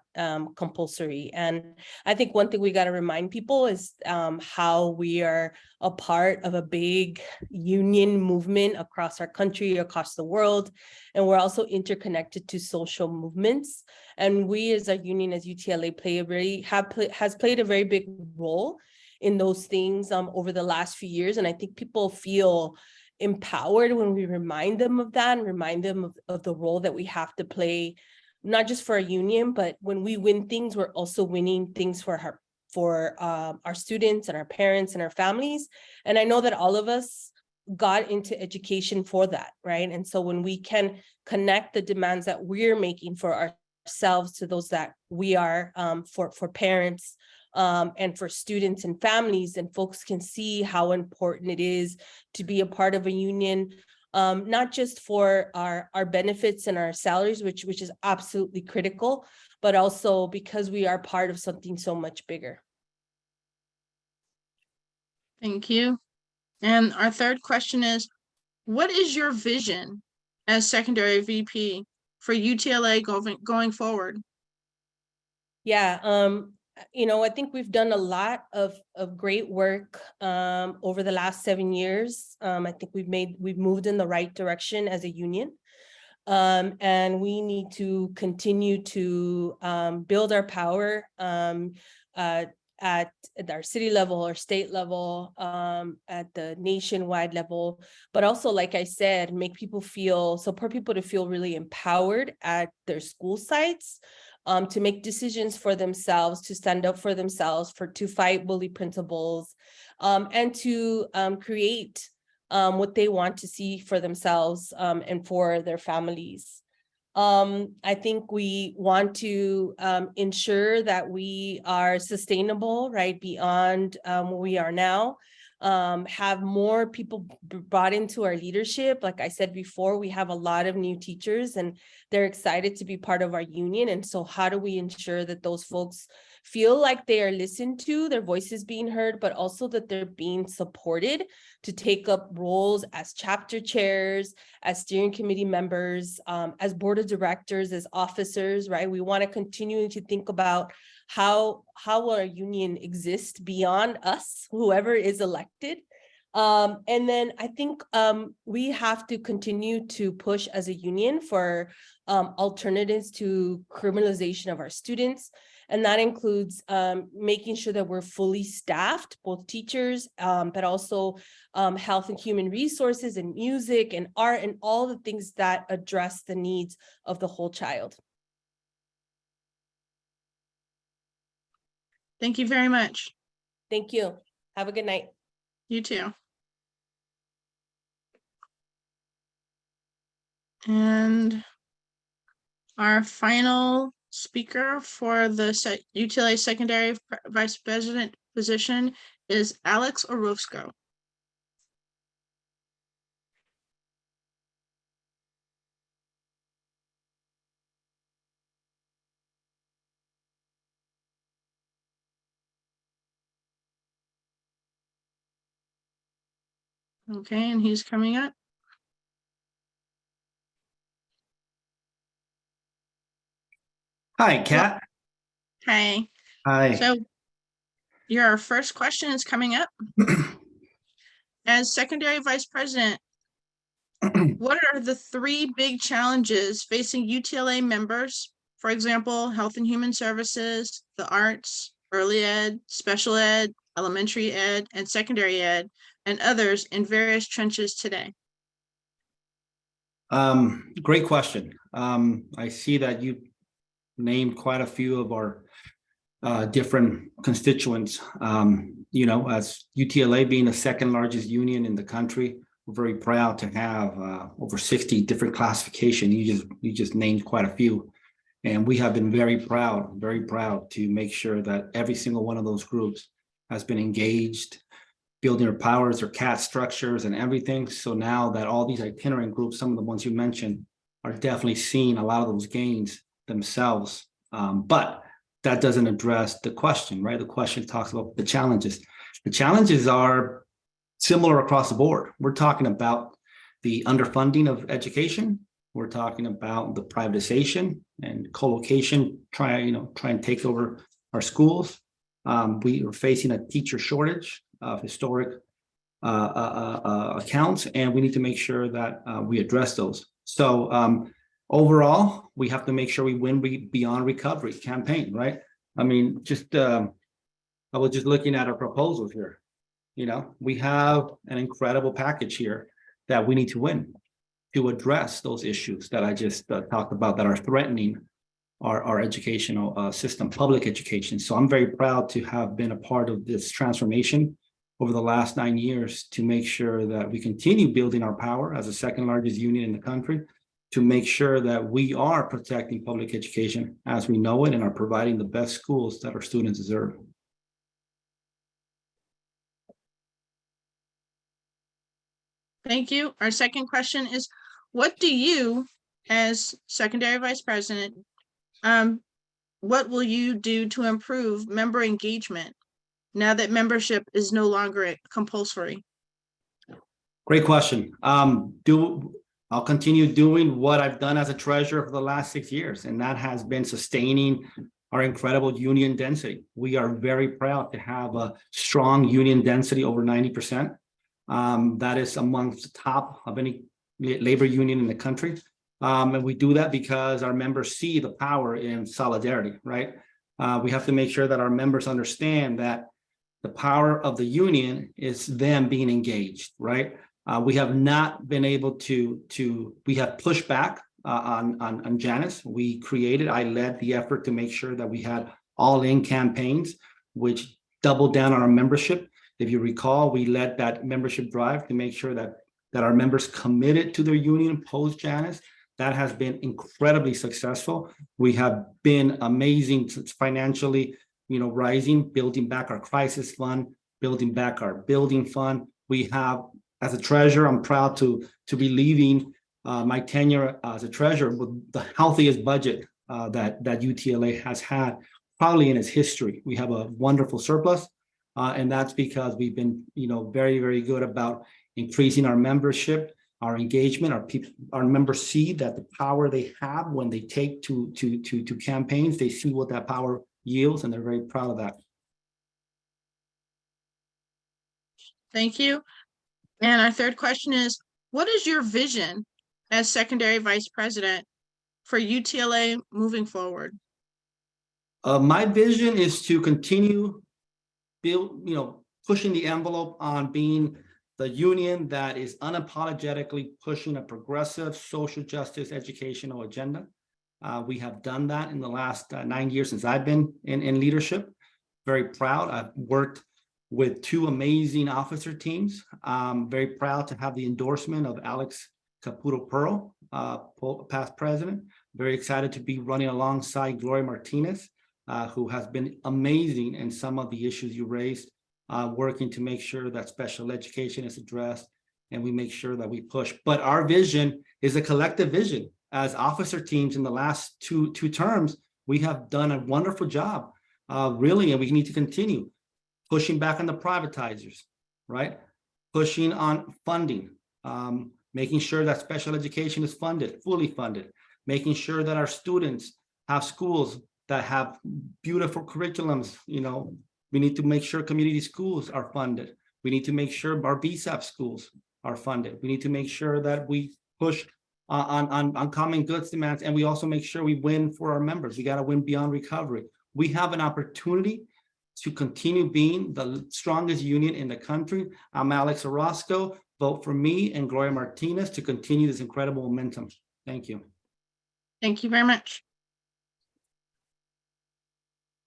compulsory. And I think one thing we got to remind people is how we are a part of a big union movement across our country, across the world, and we're also interconnected to social movements. And we, as a union, as UTLA, has played a very big role in those things over the last few years. And I think people feel empowered when we remind them of that and remind them of the role that we have to play not just for our union, but when we win things, we're also winning things for our students and our parents and our families. And I know that all of us got into education for that, right? And so when we can connect the demands that we're making for ourselves to those that we are, for parents, and for students and families, and folks can see how important it is to be a part of a union, not just for our benefits and our salaries, which is absolutely critical, but also because we are part of something so much bigger. Thank you. And our third question is, what is your vision as secondary VP for UTLA going forward? Yeah, I think we've done a lot of great work over the last 7 years. I think we've moved in the right direction as a union. And we need to continue to build our power at our city level or state level, at the nationwide level, but also, like I said, support people to feel really empowered at their school sites, to make decisions for themselves, to stand up for themselves, to fight bully principals, and to create what they want to see for themselves and for their families. I think we want to ensure that we are sustainable, right, beyond where we are now. Have more people brought into our leadership. Like I said before, we have a lot of new teachers and they're excited to be part of our union. And so how do we ensure that those folks feel like they are listened to, their voices being heard, but also that they're being supported to take up roles as chapter chairs, as steering committee members, as board of directors, as officers, right? We want to continue to think about how will our union exist beyond us, whoever is elected. And then I think we have to continue to push as a union for alternatives to criminalization of our students. And that includes making sure that we're fully staffed, both teachers, but also health and human resources and music and art and all the things that address the needs of the whole child. Thank you very much. Thank you. Have a good night. You too. And our final speaker for the UTLA Secondary Vice President position is Alex Orozco. Okay, and he's coming up. Hi, Kat. Hi. Hi. So your first question is coming up. As secondary vice president, what are the 3 big challenges facing UTLA members? For example, health and human services, the arts, early ed, special ed, elementary ed, and secondary ed, and others in various trenches today? Great question. I see that you named quite a few of our different constituents. As UTLA being the second largest union in the country, we're very proud to have over 60 different classifications. You just named quite a few. And we have been very proud to make sure that every single one of those groups has been engaged, building their powers, their CAT structures and everything. So now that all these itinerant groups, some of the ones you mentioned, are definitely seeing a lot of those gains themselves. But that doesn't address the question, right? The question talks about the challenges. The challenges are similar across the board. We're talking about the underfunding of education. We're talking about the privatization and co-location, try and take over our schools. We are facing a teacher shortage of historic accounts, and we need to make sure that we address those. So overall, we have to make sure we win beyond recovery campaign, right? I mean, I was just looking at our proposals here. We have an incredible package here that we need to win to address those issues that I just talked about that are threatening our educational system, public education. So I'm very proud to have been a part of this transformation over the last 9 years to make sure that we continue building our power as the second largest union in the country, to make sure that we are protecting public education as we know it and are providing the best schools that our students deserve. Thank you. Our second question is, what do you, as secondary vice president, what will you do to improve member engagement now that membership is no longer compulsory? Great question. I'll continue doing what I've done as a treasurer for the last 6 years, and that has been sustaining our incredible union density. We are very proud to have a strong union density over 90%. That is amongst the top of any labor union in the country. And we do that because our members see the power in solidarity, right? We have to make sure that our members understand that the power of the union is them being engaged, right? We have not been able we have pushed back on Janice. I led the effort to make sure that we had all-in campaigns, which doubled down on our membership. If you recall, we led that membership drive to make sure that our members committed to their union post Janice. That has been incredibly successful. We have been amazing financially, rising, building back our crisis fund, building back our building fund. We have, as a treasurer, I'm proud to be leaving my tenure as a treasurer with the healthiest budget that UTLA has had probably in its history. We have a wonderful surplus, and that's because we've been, very, very good about increasing our membership, our engagement. Our members see that the power they have when they take to campaigns, they see what that power yields, and they're very proud of that. Thank you. And our third question is, what is your vision as secondary vice president for UTLA moving forward? My vision is to continue pushing the envelope on being the union that is unapologetically pushing a progressive social justice educational agenda. We have done that in the last 9 years since I've been in leadership. Very proud. I've worked with 2 amazing officer teams. Very proud to have the endorsement of Alex Caputo-Pearl, past president. Very excited to be running alongside Gloria Martinez, who has been amazing in some of the issues you raised, working to make sure that special education is addressed and we make sure that we push. But our vision is a collective vision. As officer teams in the last two terms, we have done a wonderful job, really, and we need to continue pushing back on the privatizers, right? Pushing on funding, making sure that special education is funded, fully funded, making sure that our students have schools that have beautiful curriculums. We need to make sure community schools are funded. We need to make sure our BSAP schools are funded. We need to make sure that we push on common goods demands, and we also make sure we win for our members. We got to win beyond recovery. We have an opportunity to continue being the strongest union in the country. I'm Alex Orozco. Vote for me and Gloria Martinez to continue this incredible momentum. Thank you. Thank you very much.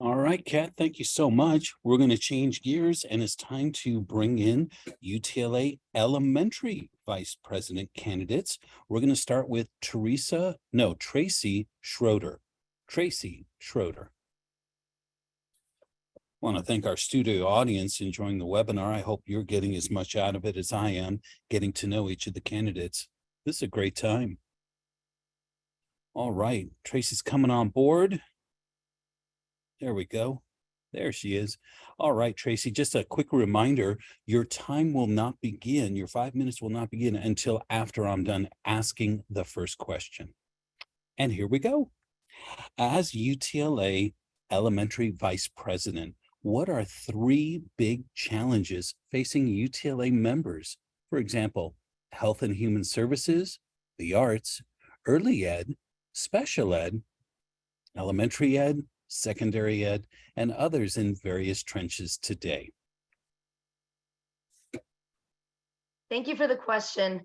All right, Kat, thank you so much. We're going to change gears, and it's time to bring in UTLA elementary vice president candidates. We're going to start with Tracy Schroeder. Tracy Schroeder. I want to thank our studio audience enjoying the webinar. I hope you're getting as much out of it as I am, getting to know each of the candidates. This is a great time. All right, Tracy's coming on board. There we go. There she is. All right, Tracy, just a quick reminder, your time will not begin, your 5 minutes will not begin until after I'm done asking the first question. And here we go. As UTLA elementary vice president, what are 3 big challenges facing UTLA members? For example, health and human services, the arts, early ed, special ed, elementary ed, secondary ed, and others in various trenches today. Thank you for the question.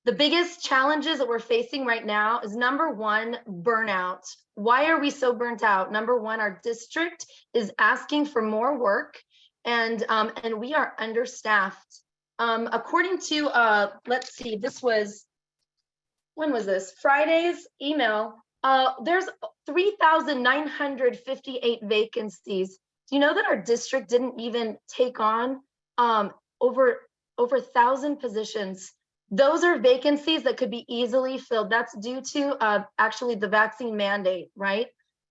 The biggest challenges that we're facing right now is number one, burnout. Why are we so burnt out? Number one, our district is asking for more work, and we are understaffed. According to let's see, this was, when was this? Friday's email. There's 3,958 vacancies. Do you know that our district didn't even take on over 1,000 positions? Those are vacancies that could be easily filled. That's due to actually the vaccine mandate, right?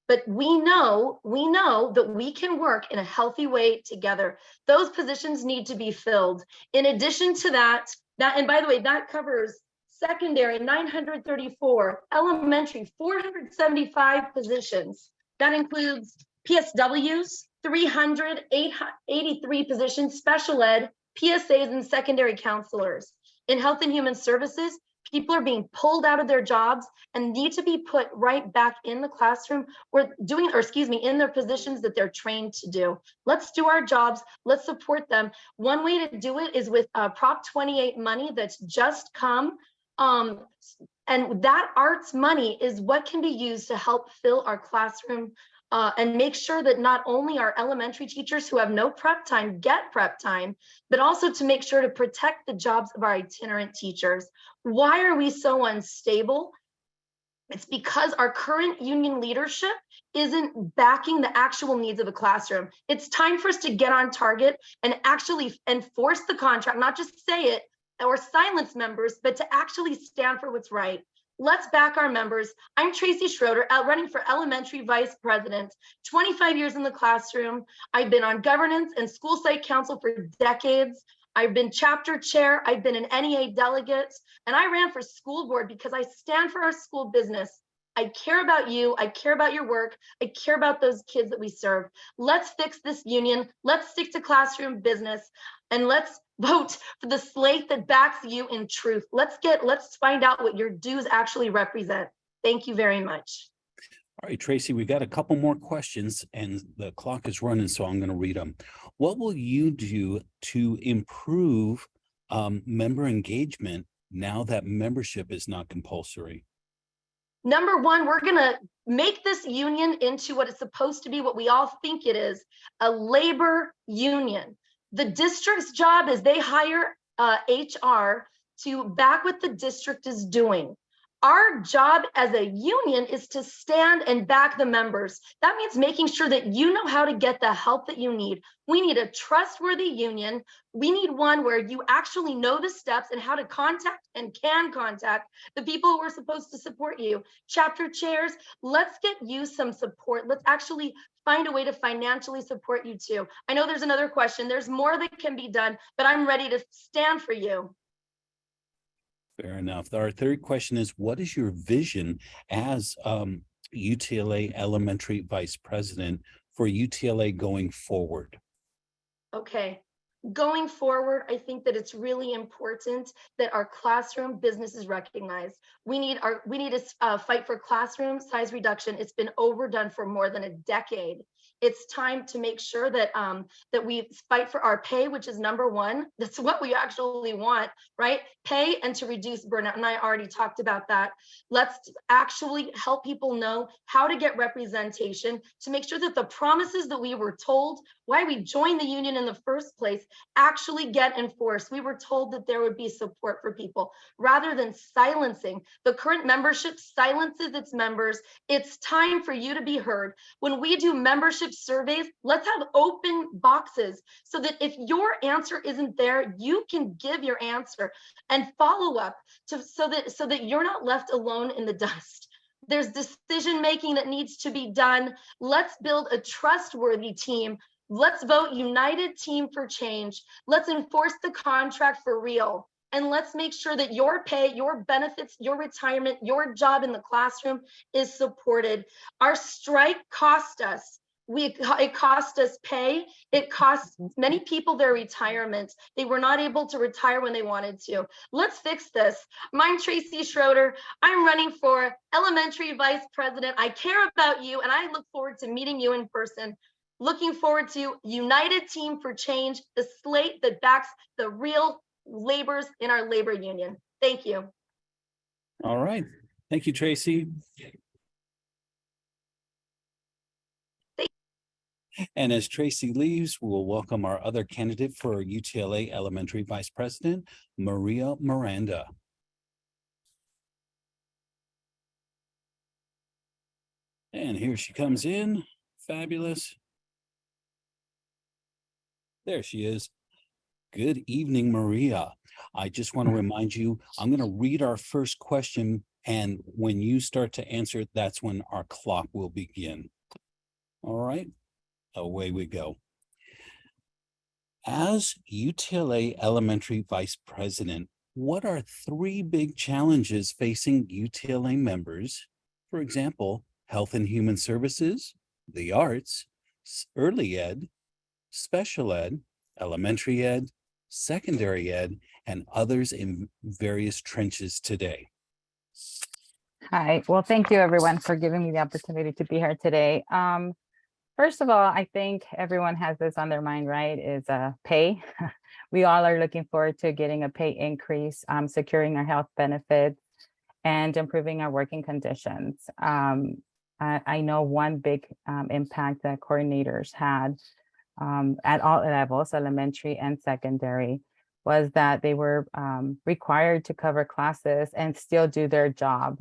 But we know that we can work in a healthy way together. Those positions need to be filled. In addition to that, and by the way, that covers secondary 934, elementary 475 positions. That includes PSWs, 383 positions, special ed, PSAs, and secondary counselors. In health and human services, people are being pulled out of their jobs and need to be put right back in the classroom or in their positions that they're trained to do. Let's do our jobs. Let's support them. One way to do it is with Prop 28 money that's just come. And that arts money is what can be used to help fill our classroom and make sure that not only our elementary teachers who have no prep time get prep time, but also to make sure to protect the jobs of our itinerant teachers. Why are we so unstable? It's because our current union leadership isn't backing the actual needs of the classroom. It's time for us to get on target and actually enforce the contract, not just say it or silence members, but to actually stand for what's right. Let's back our members. I'm Tracy Schroeder, running for elementary vice president, 25 years in the classroom. I've been on governance and school site council for decades. I've been chapter chair. I've been an NEA delegate, and I ran for school board because I stand for our school business. I care about you. I care about your work. I care about those kids that we serve. Let's fix this union. Let's stick to classroom business, and let's vote for the slate that backs you in truth. Let's find out what your dues actually represent. Thank you very much. All right, Tracy, we got a couple more questions and the clock is running, so I'm going to read them. What will you do to improve member engagement now that membership is not compulsory? Number one, we're going to make this union into what it's supposed to be, what we all think it is, a labor union. The district's job is they hire HR to back what the district is doing. Our job as a union is to stand and back the members. That means making sure that you know how to get the help that you need. We need a trustworthy union. We need one where you actually know the steps and how to contact and can contact the people who are supposed to support you. Chapter chairs, let's get you some support. Let's actually find a way to financially support you too. I know there's another question. There's more that can be done, but I'm ready to stand for you. Fair enough. Our third question is, what is your vision as UTLA elementary vice president for UTLA going forward? Okay. Going forward, I think that it's really important that our classroom business is recognized. We need to fight for classroom size reduction. It's been overdone for more than a decade. It's time to make sure that that we fight for our pay, which is number one. That's what we actually want, right? Pay and to reduce burnout. And I already talked about that. Let's actually help people know how to get representation to make sure that the promises that we were told, why we joined the union in the first place, actually get enforced. We were told that there would be support for people rather than silencing. The current membership silences its members. It's time for you to be heard. When we do membership surveys, let's have open boxes so that if your answer isn't there, you can give your answer and follow up so that you're not left alone in the dust. There's decision making that needs to be done. Let's build a trustworthy team. Let's vote united team for change. Let's enforce the contract for real. And let's make sure that your pay, your benefits, your retirement, your job in the classroom is supported. Our strike cost us. It cost us pay. It cost many people their retirement. They were not able to retire when they wanted to. Let's fix this. I'm Tracy Schroeder. I'm running for elementary vice president. I care about you, and I look forward to meeting you in person. Looking forward to united team for change, the slate that backs the real laborers in our labor union. Thank you. All right. Thank you, Tracy. And as Tracy leaves, we'll welcome our other candidate for UTLA Elementary Vice President, Maria Miranda. And here she comes in. Fabulous. There she is. Good evening, Maria. I just want to remind you, I'm going to read our first question, and when you start to answer, that's when our clock will begin. All right, away we go. As UTLA Elementary Vice President, what are 3 big challenges facing UTLA members? For example, health and human services, the arts, early ed, special ed, elementary ed, secondary ed, and others in various trenches today. Hi, well, thank you everyone for giving me the opportunity to be here today. First of all, I think everyone has this on their mind, right? Is pay. We all are looking forward to getting a pay increase, securing our health benefits, and improving our working conditions. I know one big impact that coordinators had at all levels, elementary and secondary, was that they were required to cover classes and still do their job,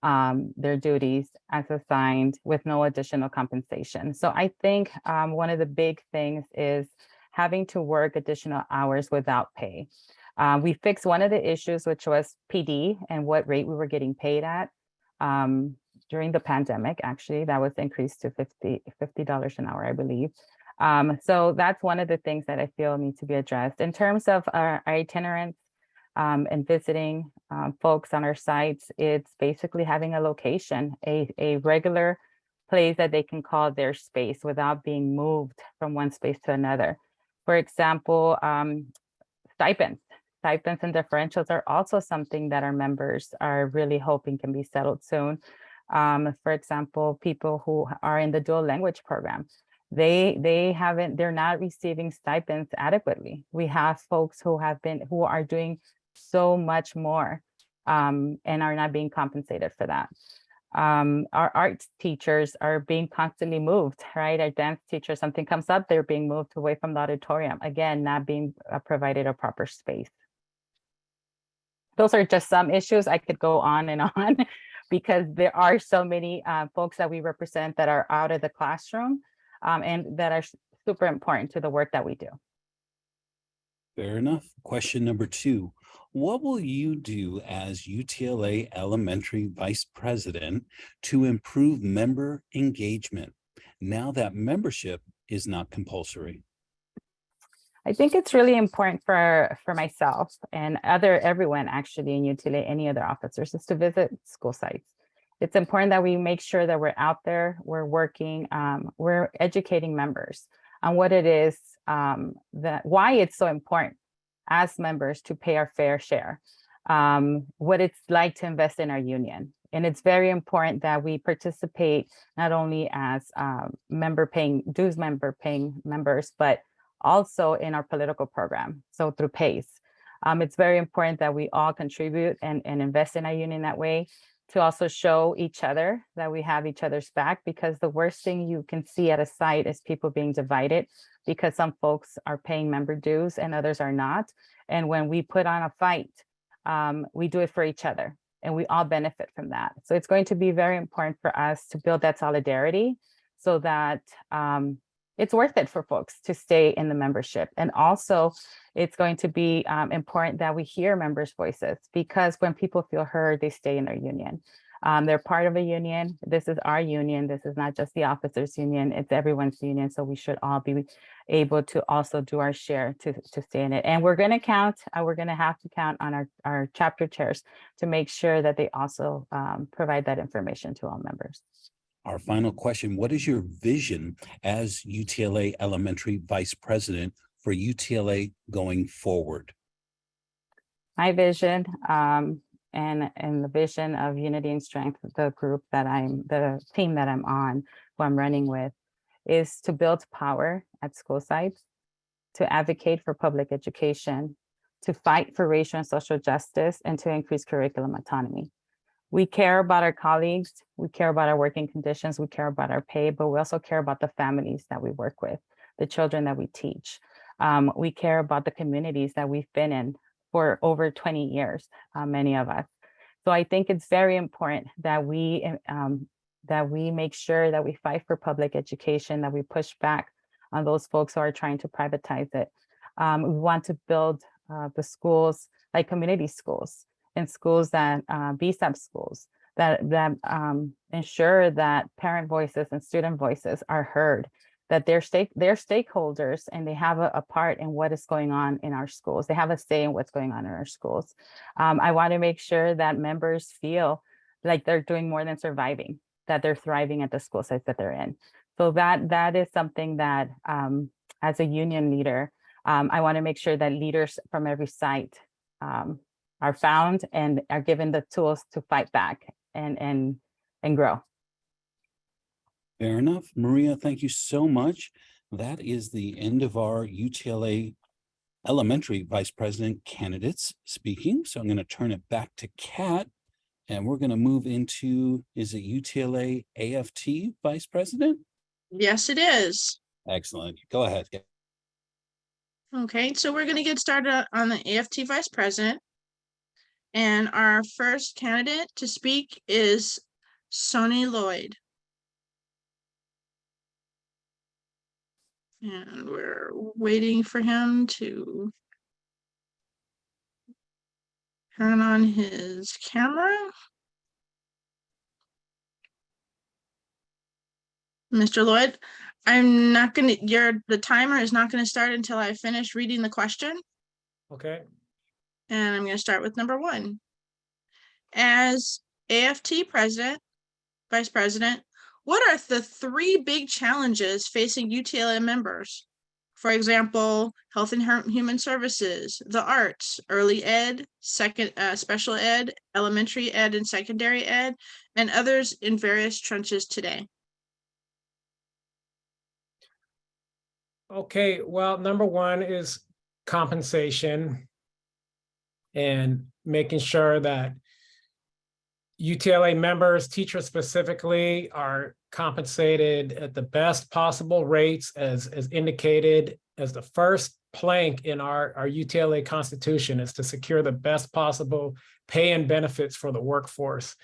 their duties as assigned with no additional compensation. So I think one of the big things is having to work additional hours without pay. We fixed one of the issues, which was PD and what rate we were getting paid at during the pandemic. Actually, that was increased to $50 an hour, I believe. So that's one of the things that I feel need to be addressed. In terms of our itinerants and visiting folks on our sites, it's basically having a location, a regular place that they can call their space without being moved from one space to another. For example, stipends. Stipends and differentials are also something that our members are really hoping can be settled soon. For example, people who are in the dual language program, they're not receiving stipends adequately. We have folks who are doing so much more and are not being compensated for that. Our arts teachers are being constantly moved, right? Our dance teachers, something comes up, they're being moved away from the auditorium, again, not being provided a proper space. Those are just some issues. I could go on and on because there are so many folks that we represent that are out of the classroom and that are super important to the work that we do. Fair enough. Question number 2. What will you do as UTLA Elementary Vice President to improve member engagement now that membership is not compulsory? I think it's really important for myself and everyone actually in UTLA, any other officers, is to visit school sites. It's important that we make sure that we're out there, we're working, we're educating members on what it is, why it's so important as members to pay our fair share, what it's like to invest in our union. And it's very important that we participate not only as dues member paying members, but also in our political program, so through PACE. It's very important that we all contribute and invest in our union that way, to also show each other that we have each other's back, because the worst thing you can see at a site is people being divided because some folks are paying member dues and others are not. And when we put on a fight, we do it for each other and we all benefit from that. So it's going to be very important for us to build that solidarity so that it's worth it for folks to stay in the membership. And also it's going to be important that we hear members' voices, because when people feel heard, they stay in their union. They're part of a union. This is our union. This is not just the officers' union, it's everyone's union. So we should all be able to also do our share to stay in it. And we're going to have to count on our chapter chairs to make sure that they also provide that information to all members. Our final question: what is your vision as UTLA Elementary Vice President for UTLA going forward? My vision and the vision of Unity and Strength, the team that I'm on, who I'm running with, is to build power at school sites, to advocate for public education, to fight for racial and social justice, and to increase curriculum autonomy. We care about our colleagues, we care about our working conditions, we care about our pay, but we also care about the families that we work with, the children that we teach. We care about the communities that we've been in for over 20 years, many of us. So I think it's very important that we make sure that we fight for public education, that we push back on those folks who are trying to privatize it. We want to build the schools like community schools and schools that BSAP schools that ensure that parent voices and student voices are heard, that they're stakeholders and they have a part in what is going on in our schools. They have a say in what's going on in our schools. I want to make sure that members feel like they're doing more than surviving, that they're thriving at the school sites that they're in. So that is something that as a union leader, I want to make sure that leaders from every site are found and are given the tools to fight back and grow. Fair enough. Maria, thank you so much. That is the end of our UTLA elementary vice president candidates speaking. So I'm going to turn it back to Kat, and we're going to move into, is it UTLA AFT vice president? Yes, it is. Excellent. Go ahead. Okay, so we're going to get started on the AFT vice president. And our first candidate to speak is Sonny Lloyd. And we're waiting for him to turn on his camera. Mr. Lloyd, I'm not gonna, the timer is not gonna start until I finish reading the question. Okay. And I'm gonna start with number 1. As AFT president, vice president, what are the 3 big challenges facing UTLA members? For example, health and human services, the arts, early ed, special ed, elementary ed and secondary ed, and others in various trenches today. Okay, well, number 1 is compensation and making sure that UTLA members, teachers specifically, are compensated at the best possible rates as indicated as the first plank in our UTLA Constitution is to secure the best possible pay and benefits for the workforce.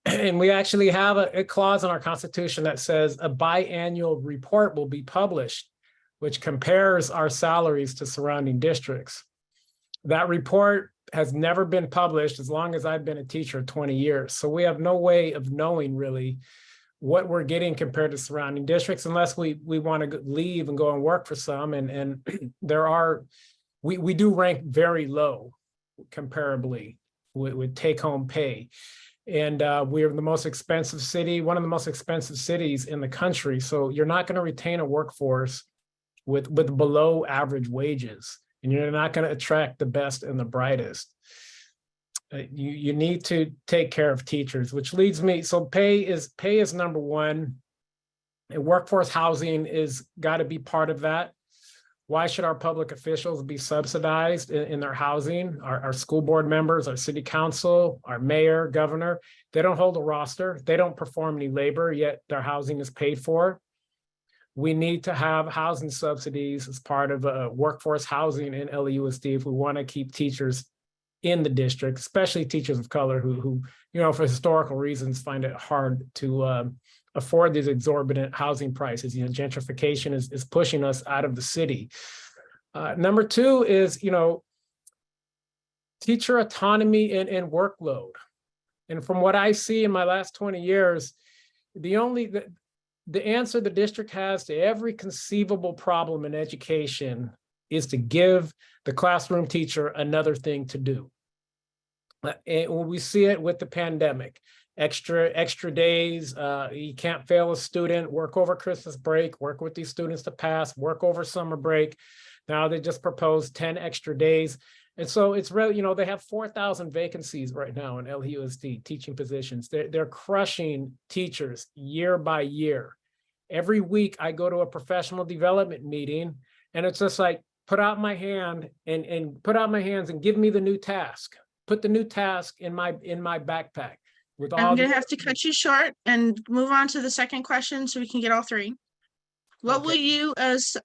And we actually have a clause in our Constitution that says a biannual report will be published, which compares our salaries to surrounding districts. That report has never been published as long as I've been a teacher, 20 years. So we have no way of knowing really what we're getting compared to surrounding districts unless we want to leave and go and work for some. And we do rank very low comparably with take-home pay. And we're the most expensive city, one of the most expensive cities in the country. So you're not going to retain a workforce with below average wages, and you're not going to attract the best and the brightest. You need to take care of teachers, which leads me, so pay is number 1, and workforce housing is got to be part of that. Why should our public officials be subsidized in their housing? Our school board members, our city council, our mayor, governor, they don't hold a roster. They don't perform any labor, yet their housing is paid for. We need to have housing subsidies as part of workforce housing in LAUSD if we want to keep teachers in the district, especially teachers of color who for historical reasons find it hard to afford these exorbitant housing prices. Gentrification is pushing us out of the city. Number 2 is, teacher autonomy and workload. And from what I see in my last 20 years, the answer the district has to every conceivable problem in education is to give the classroom teacher another thing to do. And we see it with the pandemic, extra days, you can't fail a student, work over Christmas break, work with these students to pass, work over summer break. Now they just proposed 10 extra days. And so it's really, they have 4,000 vacancies right now in LAUSD teaching positions. They're crushing teachers year by year. Every week I go to a professional development meeting and it's just like, put out my hand and put out my hands and give me the new task. Put the new task in my backpack. With I'm all gonna the, have to cut you short and move on to the second question so we can get all three. What will Okay. you as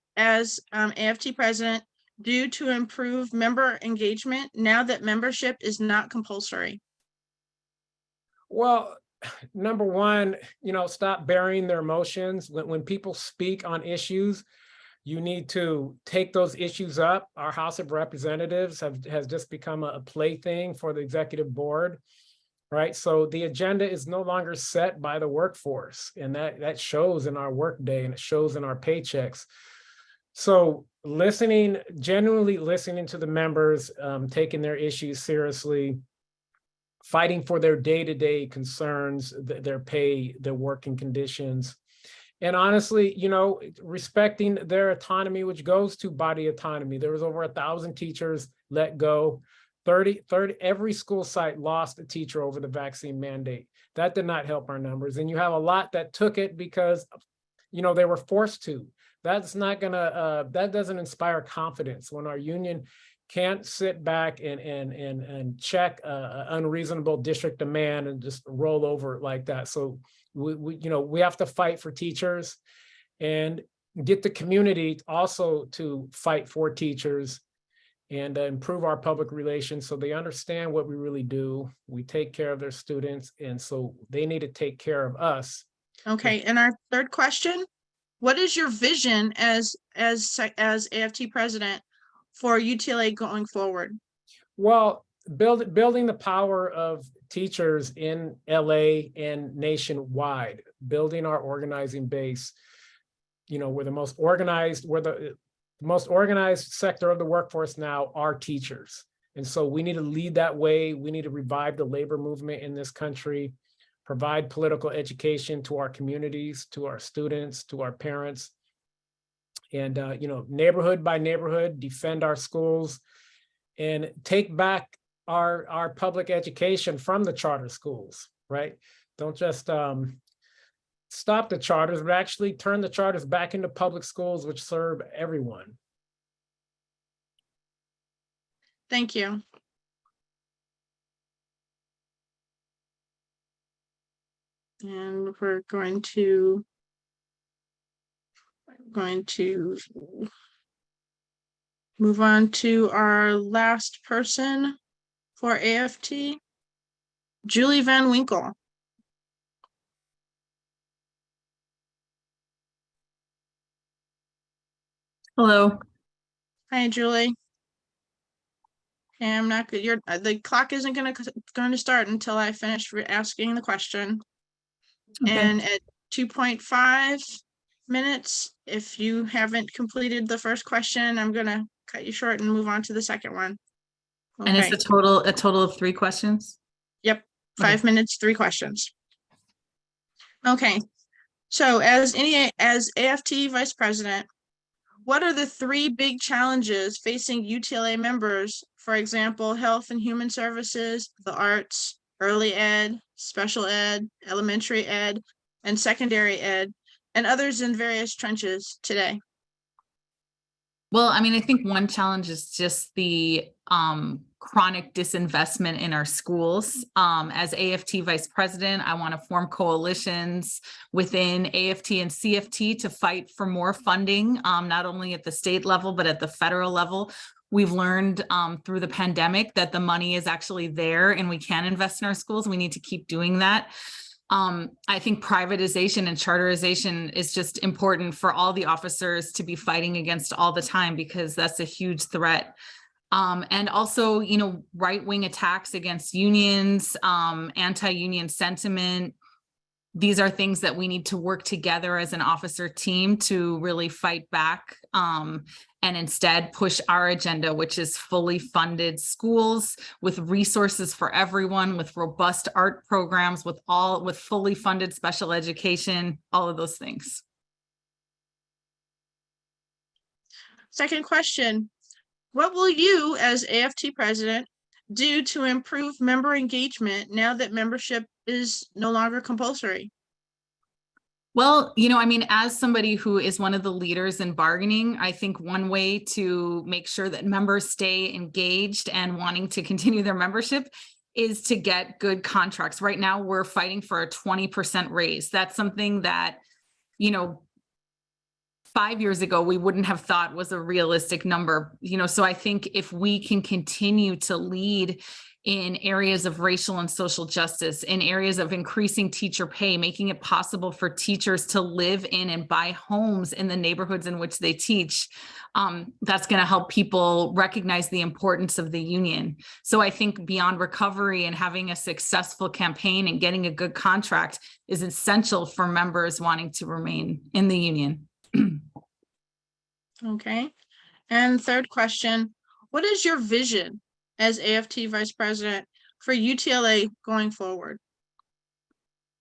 AFT president do to improve member engagement now that membership is not compulsory? well, number one, stop burying their emotions. When people speak on issues, you need to take those issues up. Our House of Representatives has just become a plaything for the executive board, right? So the agenda is no longer set by the workforce, and that shows in our workday and it shows in our paychecks. So genuinely listening to the members, taking their issues seriously, fighting for their day-to-day concerns, their pay, their working conditions. And honestly, respecting their autonomy, which goes to body autonomy. There was over 1,000 teachers let go. 30, every school site lost a teacher over the vaccine mandate. That did not help our numbers. And you have a lot that took it because, they were forced to. That's not gonna, that doesn't inspire confidence when our union can't sit back and check unreasonable district demand and just roll over like that. So we have to fight for teachers and get the community also to fight for teachers and improve our public relations so they understand what we really do. We take care of their students, and so they need to take care of us. Okay, and our third question, what is your vision as AFT president for UTLA going forward? Well, building the power of teachers in LA and nationwide, building our organizing base. We're the most organized, the most organized sector of the workforce now are teachers. And so we need to lead that way. We need to revive the labor movement in this country, provide political education to our communities, to our students, to our parents, and neighborhood by neighborhood, defend our schools and take back our public education from the charter schools, right? Don't just stop the charters, but actually turn the charters back into public schools, which serve everyone. Thank you. And we're going to move on to our last person for AFT, Julie Van Winkle. Hello. Hi, Julie. And I'm not good. The clock isn't going to start until I finish asking the question. Okay. And at 2.5 minutes, if you haven't completed the first question, I'm going to cut you short and move on to the second one. Okay. And it's a total of 3 questions? Yep. 5 minutes, 3 questions. Okay. So as AFT vice president, what are the 3 big challenges facing UTLA members? For example, health and human services, the arts, early ed, special ed, elementary ed, and secondary ed, and others in various trenches today? Well, I mean, I think one challenge is just the chronic disinvestment in our schools. As AFT vice president, I want to form coalitions within AFT and CFT to fight for more funding, not only at the state level, but at the federal level. We've learned through the pandemic that the money is actually there and we can invest in our schools. We need to keep doing that. I think privatization and charterization is just important for all the officers to be fighting against all the time, because that's a huge threat. And also, right-wing attacks against unions, anti-union sentiment. These are things that we need to work together as an officer team to really fight back, and instead push our agenda, which is fully funded schools with resources for everyone, with robust art programs, with fully funded special education, all of those things. Second question, what will you as AFT president do to improve member engagement now that membership is no longer compulsory? Well, I mean, as somebody who is one of the leaders in bargaining, I think one way to make sure that members stay engaged and wanting to continue their membership is to get good contracts. Right now, we're fighting for a 20% raise. That's something that, 5 years ago, we wouldn't have thought was a realistic number, so I think if we can continue to lead in areas of racial and social justice, in areas of increasing teacher pay, making it possible for teachers to live in and buy homes in the neighborhoods in which they teach, that's going to help people recognize the importance of the union. So I think beyond recovery and having a successful campaign and getting a good contract is essential for members wanting to remain in the union. Okay. And third question, what is your vision as AFT Vice President for UTLA going forward?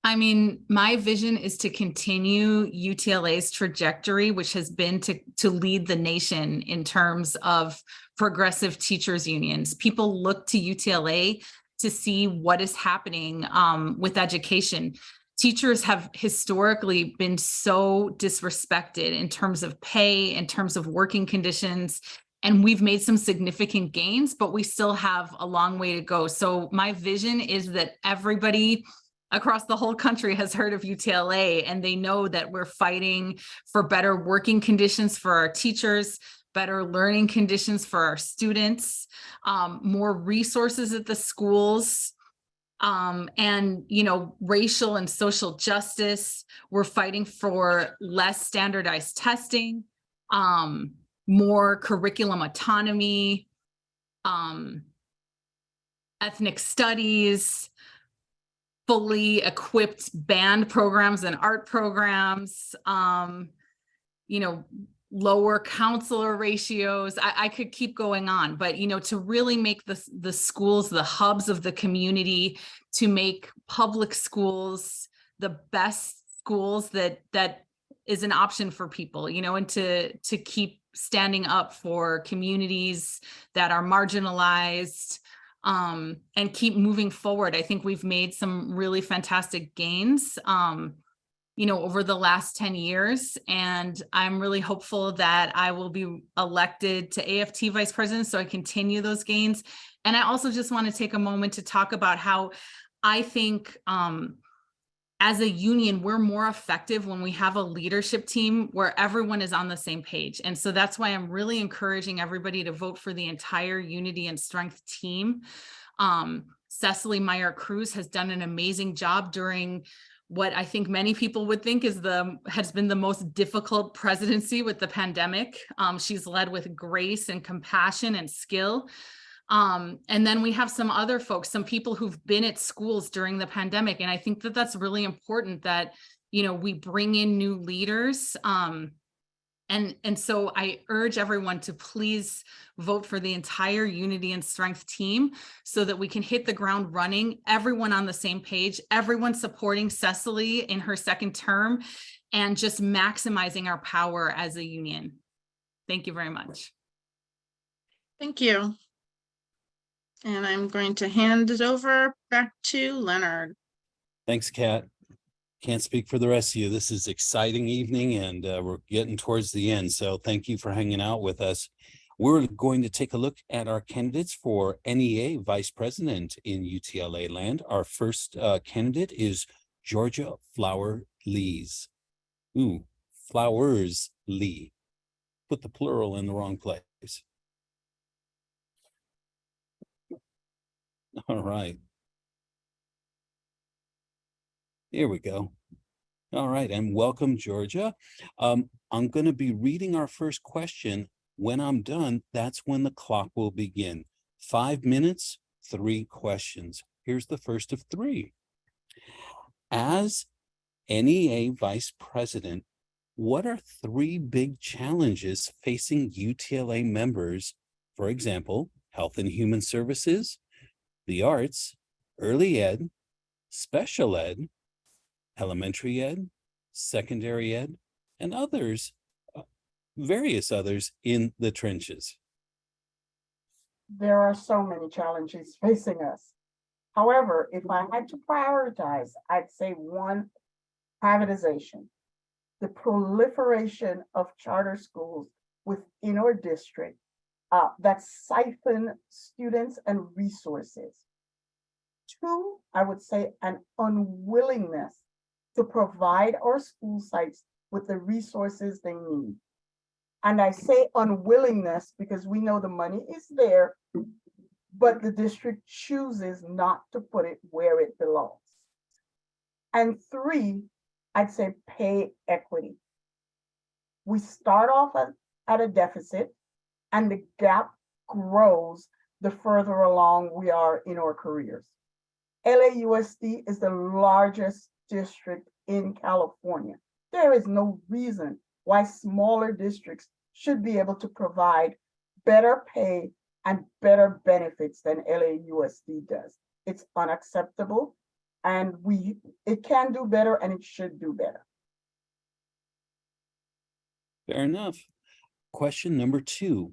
I mean, my vision is to continue UTLA's trajectory, which has been to lead the nation in terms of progressive teachers unions. People look to UTLA to see what is happening with education. Teachers have historically been so disrespected in terms of pay, in terms of working conditions, and we've made some significant gains, but we still have a long way to go. So my vision is that everybody across the whole country has heard of UTLA, and they know that we're fighting for better working conditions for our teachers, better learning conditions for our students, more resources at the schools, and racial and social justice. We're fighting for less standardized testing, more curriculum autonomy, ethnic studies, fully equipped band programs and art programs, lower counselor ratios. I could keep going on, but to really make the schools the hubs of the community, to make public schools the best schools that is an option for people, and to keep standing up for communities that are marginalized, and keep moving forward. I think we've made some really fantastic gains over the last 10 years. And I'm really hopeful that I will be elected to AFT Vice President, so I continue those gains. And I also just want to take a moment to talk about how I think as a union, we're more effective when we have a leadership team where everyone is on the same page. And so that's why I'm really encouraging everybody to vote for the entire Unity and Strength team. Cecily Meyer-Cruz has done an amazing job during what I think many people would think has been the most difficult presidency with the pandemic. She's led with grace and compassion and skill. And then we have some other folks, some people who've been at schools during the pandemic. And I think that that's really important that, we bring in new leaders. And so I urge everyone to please vote for the entire Unity and Strength team so that we can hit the ground running, everyone on the same page, everyone supporting Cecily in her second term, and just maximizing our power as a union. Thank you very much. Thank you. And I'm going to hand it over back to Leonard. Thanks, Kat. Can't speak for the rest of you. This is exciting evening, and we're getting towards the end. So thank you for hanging out with us. We're going to take a look at our candidates for NEA Vice President in UTLA land. Our first candidate is Georgia Flower Lees. Ooh, Flowers Lee. Put the plural in the wrong place. All right. Here we go. All right, and welcome, Georgia. I'm going to be reading our first question. When I'm done, that's when the clock will begin. 5 minutes, 3 questions. Here's the first of 3. As NEA Vice President, what are 3 big challenges facing UTLA members? For example, health and human services, the arts, early ed, special ed, elementary ed, secondary ed, and others, various others in the trenches. There are so many challenges facing us. However, if I had to prioritize, I'd say 1, privatization. The proliferation of charter schools within our district that siphon students and resources. Two, I would say an unwillingness to provide our school sites with the resources they need. And I say unwillingness because we know the money is there, but the district chooses not to put it where it belongs. And three, I'd say pay equity. We start off at a deficit and the gap grows the further along we are in our careers. LAUSD is the largest district in California. There is no reason why smaller districts should be able to provide better pay and better benefits than LAUSD does. It's unacceptable, and it can do better and it should do better. Fair enough. Question number 2.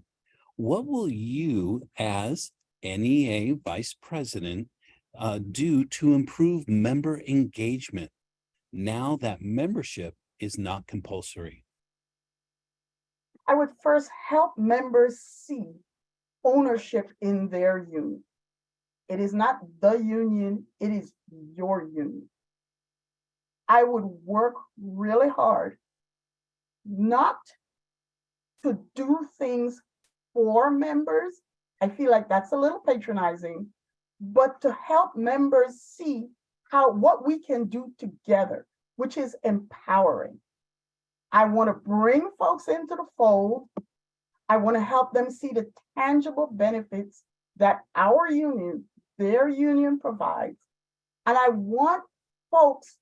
What will you as NEA Vice President do to improve member engagement now that membership is not compulsory? I would first help members see ownership in their union. It is not the union, it is your union. I would work really hard not to do things for members. I feel like that's a little patronizing, but to help members see what we can do together, which is empowering. I want to bring folks into the fold. I want to help them see the tangible benefits that our union, their union provides. And I want folks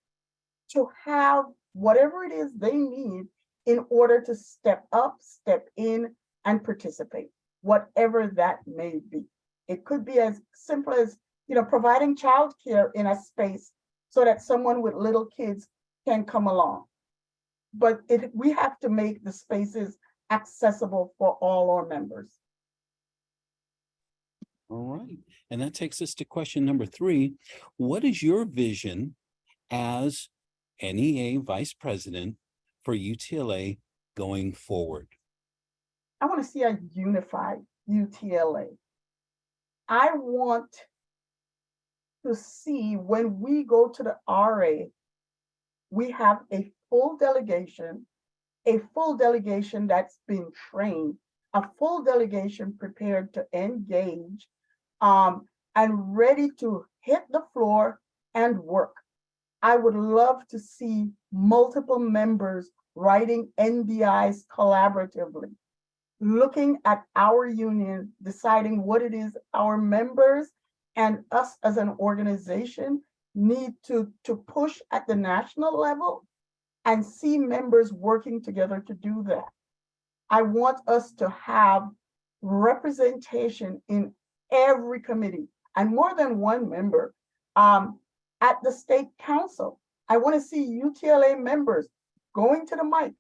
to have whatever it is they need in order to step up, step in, and participate, whatever that may be. It could be as simple as, providing childcare in a space so that someone with little kids can come along. But we have to make the spaces accessible for all our members. All right. And that takes us to question number 3. What is your vision as NEA Vice President for UTLA going forward? I want to see a unified UTLA. I want to see when we go to the RA, we have a full delegation that's been trained, a full delegation prepared to engage, and ready to hit the floor and work. I would love to see multiple members writing NDIs collaboratively, looking at our union, deciding what it is our members and us as an organization need to push at the national level, and see members working together to do that. I want us to have representation in every committee and more than one member. At the state council, I want to see UTLA members going to the mic,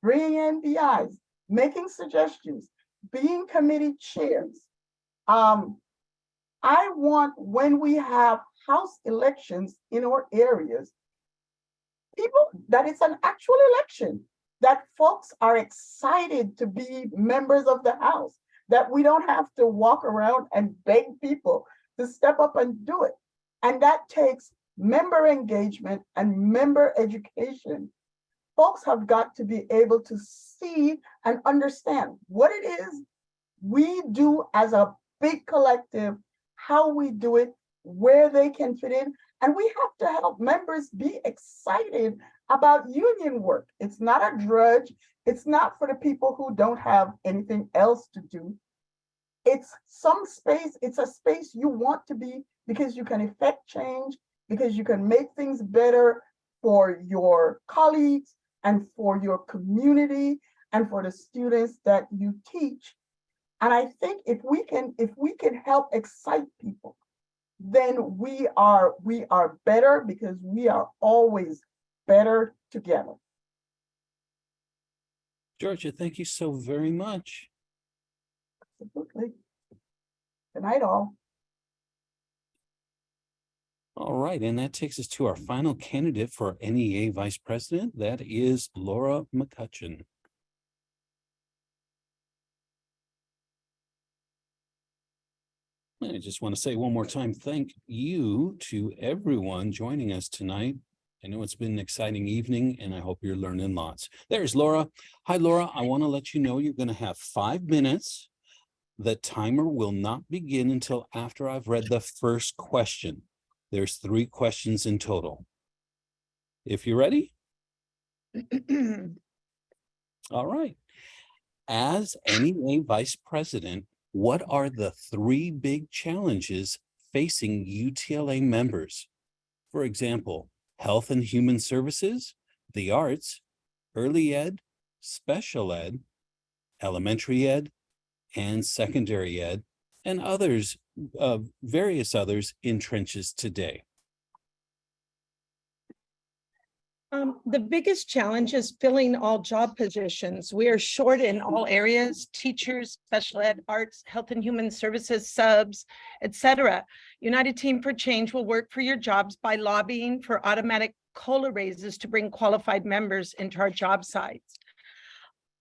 bringing NDIs, making suggestions, being committee chairs. I want, when we have House elections in our areas, that it's an actual election, that folks are excited to be members of the House, that we don't have to walk around and beg people to step up and do it. And that takes member engagement and member education. Folks have got to be able to see and understand what it is we do as a big collective, how we do it, where they can fit in. And we have to help members be excited about union work. It's not a drudge. It's not for the people who don't have anything else to do. It's some space, it's a space you want to be because you can effect change, because you can make things better for your colleagues and for your community and for the students that you teach. And I think if we can help excite people, then we are better, because we are always better together. Georgia, thank you so very much. Absolutely. Good night, all. All right, and that takes us to our final candidate for NEA Vice President. That is Laura McCutcheon. I just want to say one more time, thank you to everyone joining us tonight. I know it's been an exciting evening and I hope you're learning lots. There's Laura. Hi, Laura. I want to let you know you're going to have 5 minutes. The timer will not begin until after I've read the first question. There's 3 questions in total. If you're ready. All right. As NEA Vice President, what are the 3 big challenges facing UTLA members? For example, health and human services, the arts, early ed, special ed, elementary ed, and secondary ed, and others, various others in trenches today. The biggest challenge is filling all job positions. We are short in all areas: teachers, special ed, arts, health and human services, subs, etc. United Team for Change will work for your jobs by lobbying for automatic COLA raises to bring qualified members into our job sites.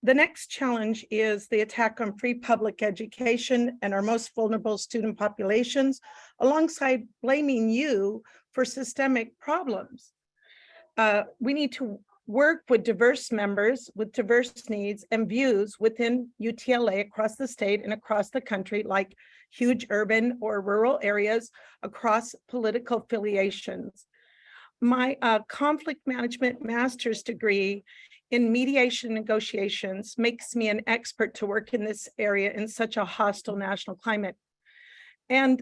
The next challenge is the attack on free public education and our most vulnerable student populations, alongside blaming you for systemic problems. We need to work with diverse members with diverse needs and views within UTLA across the state and across the country, like huge urban or rural areas across political affiliations. My conflict management master's degree in mediation negotiations makes me an expert to work in this area in such a hostile national climate. And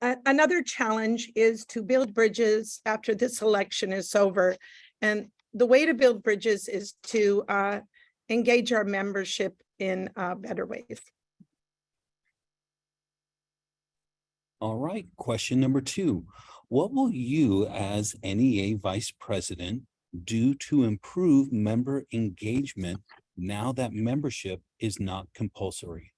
another challenge is to build bridges after this election is over. And the way to build bridges is to engage our membership in better ways. All right, question number 2. What will you as NEA Vice President do to improve member engagement now that membership is not compulsory?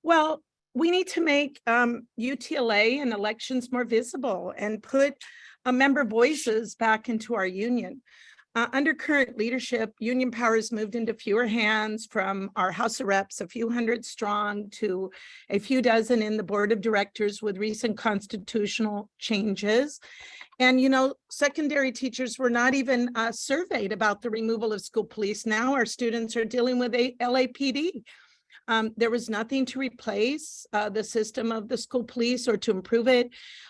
Well, we need to make UTLA and elections more visible and put member voices back into our union. Under current leadership, union power has moved into fewer hands, from our House of Reps, a few hundred strong, to a few dozen in the board of directors with recent constitutional changes. And, you know, secondary teachers were not even surveyed about the removal of school police. Now our students are dealing with LAPD. There was nothing to replace the system of the school police or to improve it,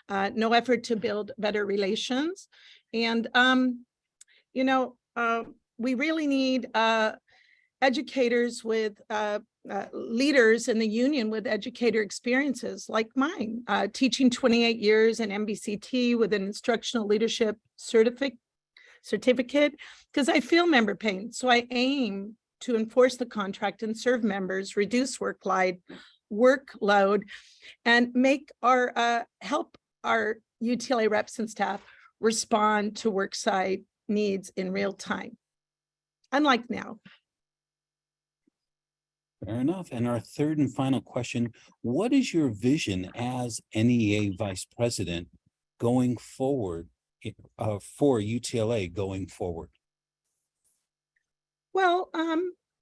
no effort to build better relations. And, you know, we really need educators with leaders in the union with educator experiences like mine, teaching 28 years in MBCT with an instructional leadership certificate, because I feel member pain. So I aim to enforce the contract and serve members, reduce workload, and make our help our UTLA reps and staff respond to worksite needs in real time, unlike now. Fair enough. And our third and final question, what is your vision as NEA Vice President going forward for UTLA going forward? Well,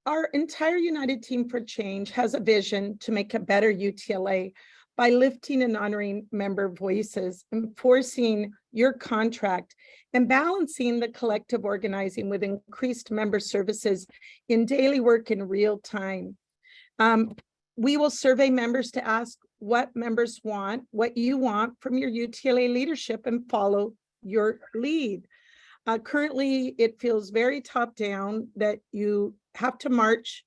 our entire United Team for Change has a vision to make a better UTLA by lifting and honoring member voices, enforcing your contract, and balancing the collective organizing with increased member services in daily work in real time. We will survey members to ask what members want, what you want from your UTLA leadership, and follow your lead. Currently, it feels very top down that you have to march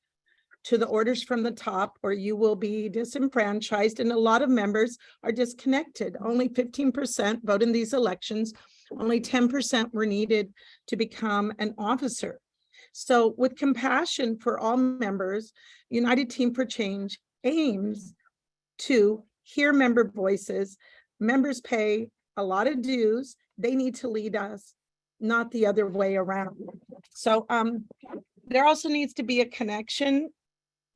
to the orders from the top or you will be disenfranchised, and a lot of members are disconnected. Only 15% vote in these elections. Only 10% were needed to become an officer. So with compassion for all members, United Team for Change aims to hear member voices. Members pay a lot of dues. They need to lead us, not the other way around. So there also needs to be a connection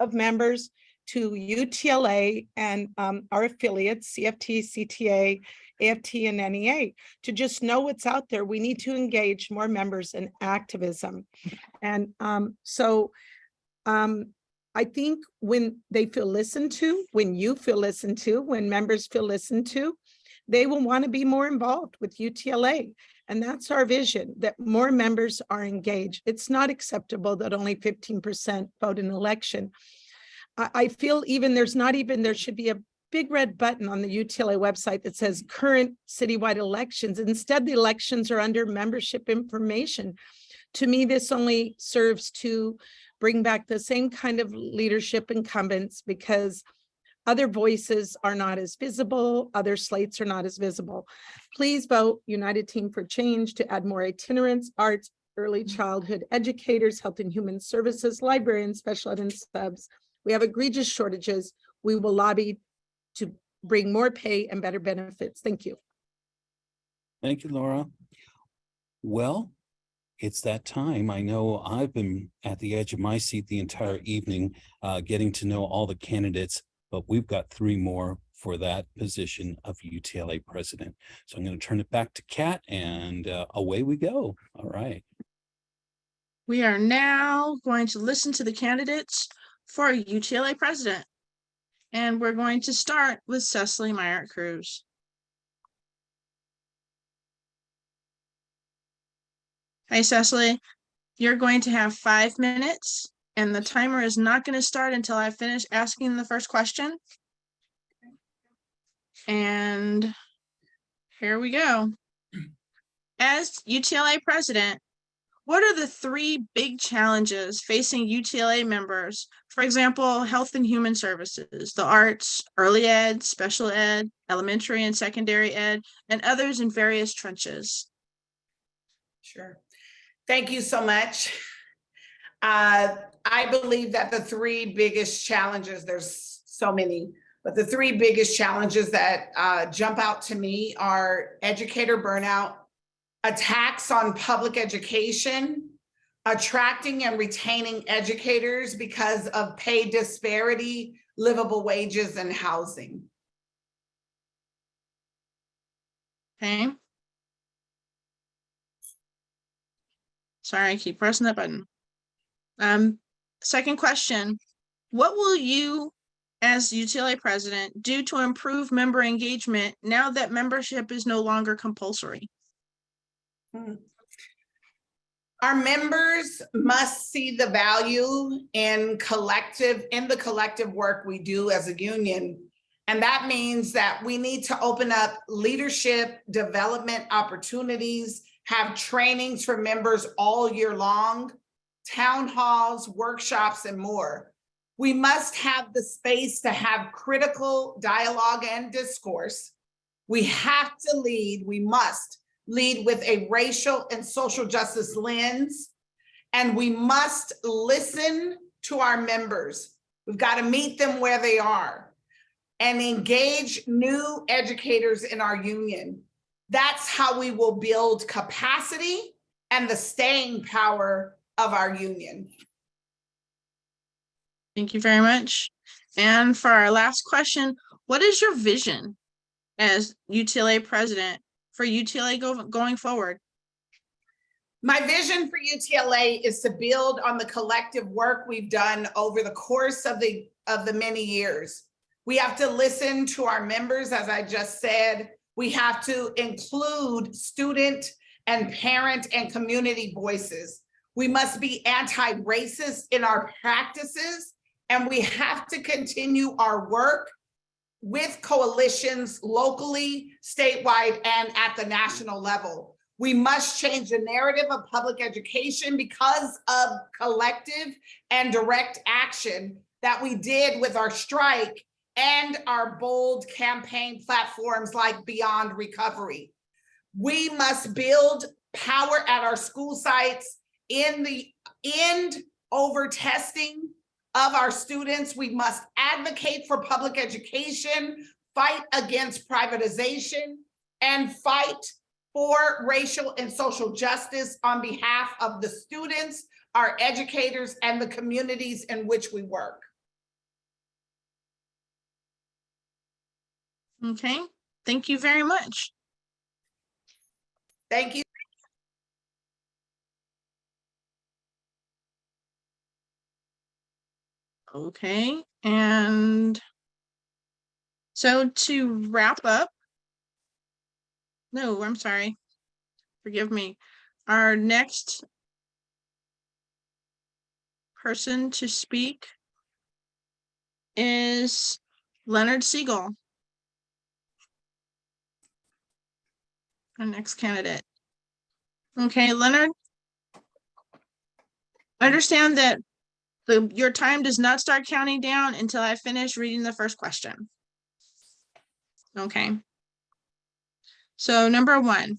of members to UTLA and our affiliates, CFT, CTA, AFT, and NEA, to just know what's out there. We need to engage more members in activism. And I think when they feel listened to, when you feel listened to, when members feel listened to, they will want to be more involved with UTLA. And that's our vision, that more members are engaged. It's not acceptable that only 15% vote in election. I feel there should be a big red button on the UTLA website that says current citywide elections. Instead, the elections are under membership information. To me, this only serves to bring back the same kind of leadership incumbents, because other voices are not as visible, other slates are not as visible. Please vote United Team for Change to add more itinerants, arts, early childhood educators, health and human services, librarians, special ed, and subs. We have egregious shortages. We will lobby to bring more pay and better benefits. Thank you. Thank you, Laura. Well, it's that time. I know I've been at the edge of my seat the entire evening, getting to know all the candidates, but we've got 3 more for that position of UTLA president. So I'm going to turn it back to Kat, and away we go. All right. We are now going to listen to the candidates for UTLA president. And we're going to start with Cecily Myart Cruz. Hi, Cecily. You're going to have 5 minutes, and the timer is not going to start until I finish asking the first question. And here we go. As UTLA president, what are the 3 big challenges facing UTLA members? For example, health and human services, the arts, early ed, special ed, elementary and secondary ed, and others in various trenches. Sure. Thank you so much. I believe that the 3 biggest challenges, there's so many, but the 3 biggest challenges that jump out to me are educator burnout, attacks on public education, attracting and retaining educators because of pay disparity, livable wages, and housing. Okay. Sorry, I keep pressing that button. Second question, what will you, as UTLA president, do to improve member engagement now that membership is no longer compulsory? Our members must see the value in the collective work we do as a union. And that means that we need to open up leadership development opportunities, have trainings for members all year long, town halls, workshops, and more. We must have the space to have critical dialogue and discourse. We have to lead, we must lead with a racial and social justice lens, and we must listen to our members. We've got to meet them where they are and engage new educators in our union. That's how we will build capacity and the staying power of our union. Thank you very much. And for our last question, what is your vision as UTLA president for UTLA going forward? My vision for UTLA is to build on the collective work we've done over the course of the many years. We have to listen to our members, as I just said. We have to include student and parent and community voices. We must be anti-racist in our practices, and we have to continue our work with coalitions locally, statewide, and at the national level. We must change the narrative of public education because of collective and direct action that we did with our strike and our bold campaign platforms like Beyond Recovery. We must build power at our school sites in the end over testing of our students. We must advocate for public education, fight against privatization, and fight for racial and social justice on behalf of the students, our educators, and the communities in which we work. Okay, thank you very much. Thank you. Okay, and so to wrap up, no, I'm sorry, forgive me. Our next person to speak is Leonard Siegel, our next candidate. Okay, Leonard, understand that your time does not start counting down until I finish reading the first question. Okay. So number one,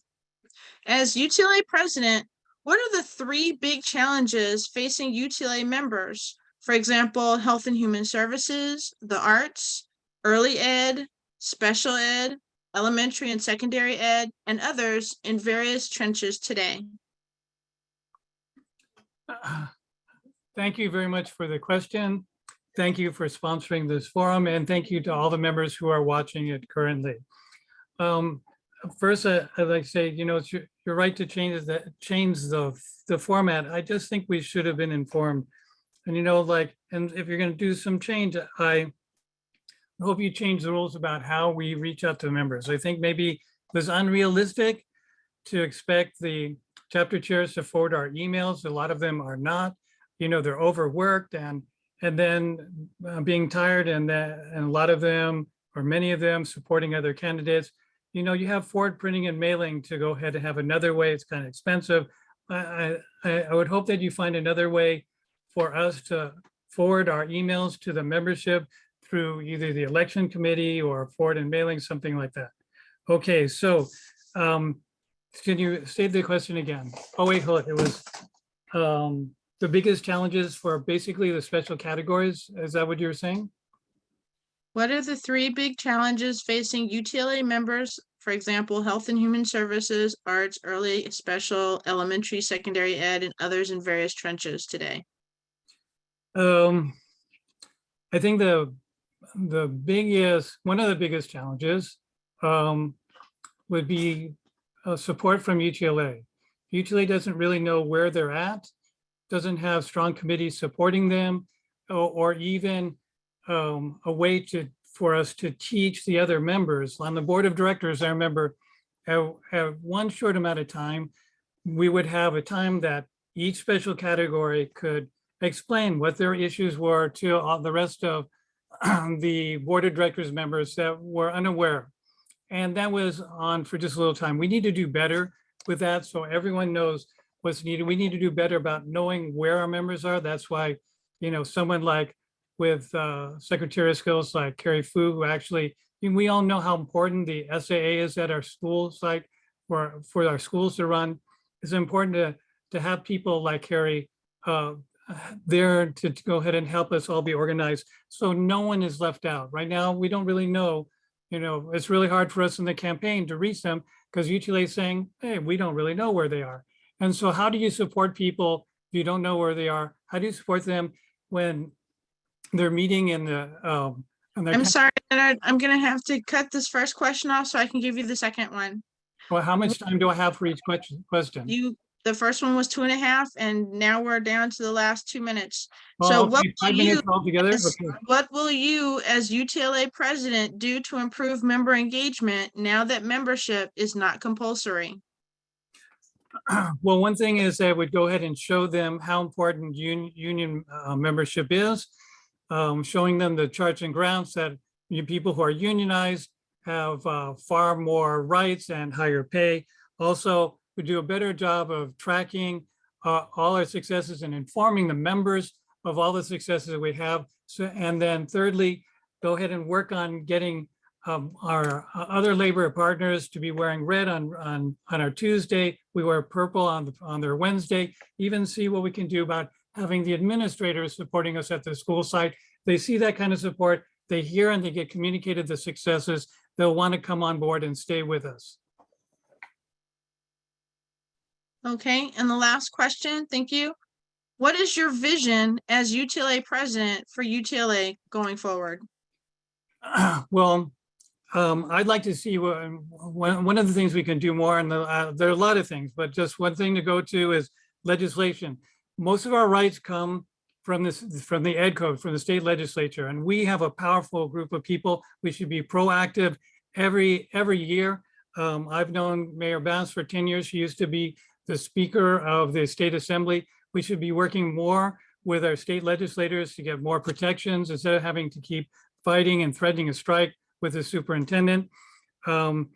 as UTLA president, what are the 3 big challenges facing UTLA members? For example, health and human services, the arts, early ed, special ed, elementary and secondary ed, and others in various trenches today. Thank you very much for the question. Thank you for sponsoring this forum, and thank you to all the members who are watching it currently. First, I'd like to say, it's your right to change the format. I just think we should have been informed. And and if you're going to do some change, I hope you change the rules about how we reach out to members. I think maybe it was unrealistic to expect the chapter chairs to forward our emails. A lot of them are not. They're overworked and then being tired, and a lot of them, or many of them, supporting other candidates. You have forward printing and mailing to go ahead and have another way. It's kind of expensive. I would hope that you find another way for us to forward our emails to the membership through either the election committee or forward and mailing, something like that. Okay, so can you state the question again? Oh, wait, hold it. It was the biggest challenges for basically the special categories. Is that what you were saying? What are the 3 big challenges facing UTLA members, for example, health and human services, arts, early, special, elementary, secondary ed, and others in various trenches today? I think one of the biggest challenges would be support from UTLA. UTLA doesn't really know where they're at, doesn't have strong committees supporting them, or even a way for us to teach the other members. On the board of directors, I remember at one short amount of time, we would have a time that each special category could explain what their issues were to all the rest of the board of directors members that were unaware. And that was on for just a little time. We need to do better with that so everyone knows what's needed. We need to do better about knowing where our members are. That's why, someone like with secretarial skills like Carrie Fu, who actually, we all know how important the SAA is at our school site for our schools to run. It's important to have people like Carrie there to go ahead and help us all be organized so no one is left out. Right now, we don't really know, it's really hard for us in the campaign to reach them because UTLA is saying, hey, we don't really know where they are. And so how do you support people if you don't know where they are? How do you support them when they're meeting in the I'm sorry, Leonard, I'm gonna have to cut this first question off so I can give you the second one. Well, how much time do I have for each question? The first one was 2.5, and now we're down to the last 2 minutes. Oh, So okay, 5 minutes altogether? Okay. what will you as UTLA president do to improve member engagement now that membership is not compulsory? Well, one thing is I would go ahead and show them how important union membership is, showing them the charts and grounds that people who are unionized have far more rights and higher pay. Also, we do a better job of tracking all our successes and informing the members of all the successes that we have. So, and then thirdly, go ahead and work on getting our other labor partners to be wearing red on our Tuesday. We wear purple on their Wednesday. Even see what we can do about having the administrators supporting us at the school site. They see that kind of support, they hear and they get communicated the successes, they'll want to come on board and stay with us. Okay, and the last question, thank you. What is your vision as UTLA president for UTLA going forward? Well, I'd like to see one of the things we can do more, and there are a lot of things, but just one thing to go to is legislation. Most of our rights come from the ed code, from the state legislature, and we have a powerful group of people. We should be proactive every year. I've known Mayor Bass for 10 years. She used to be the Speaker of the State Assembly. We should be working more with our state legislators to get more protections instead of having to keep fighting and threatening a strike with the superintendent. And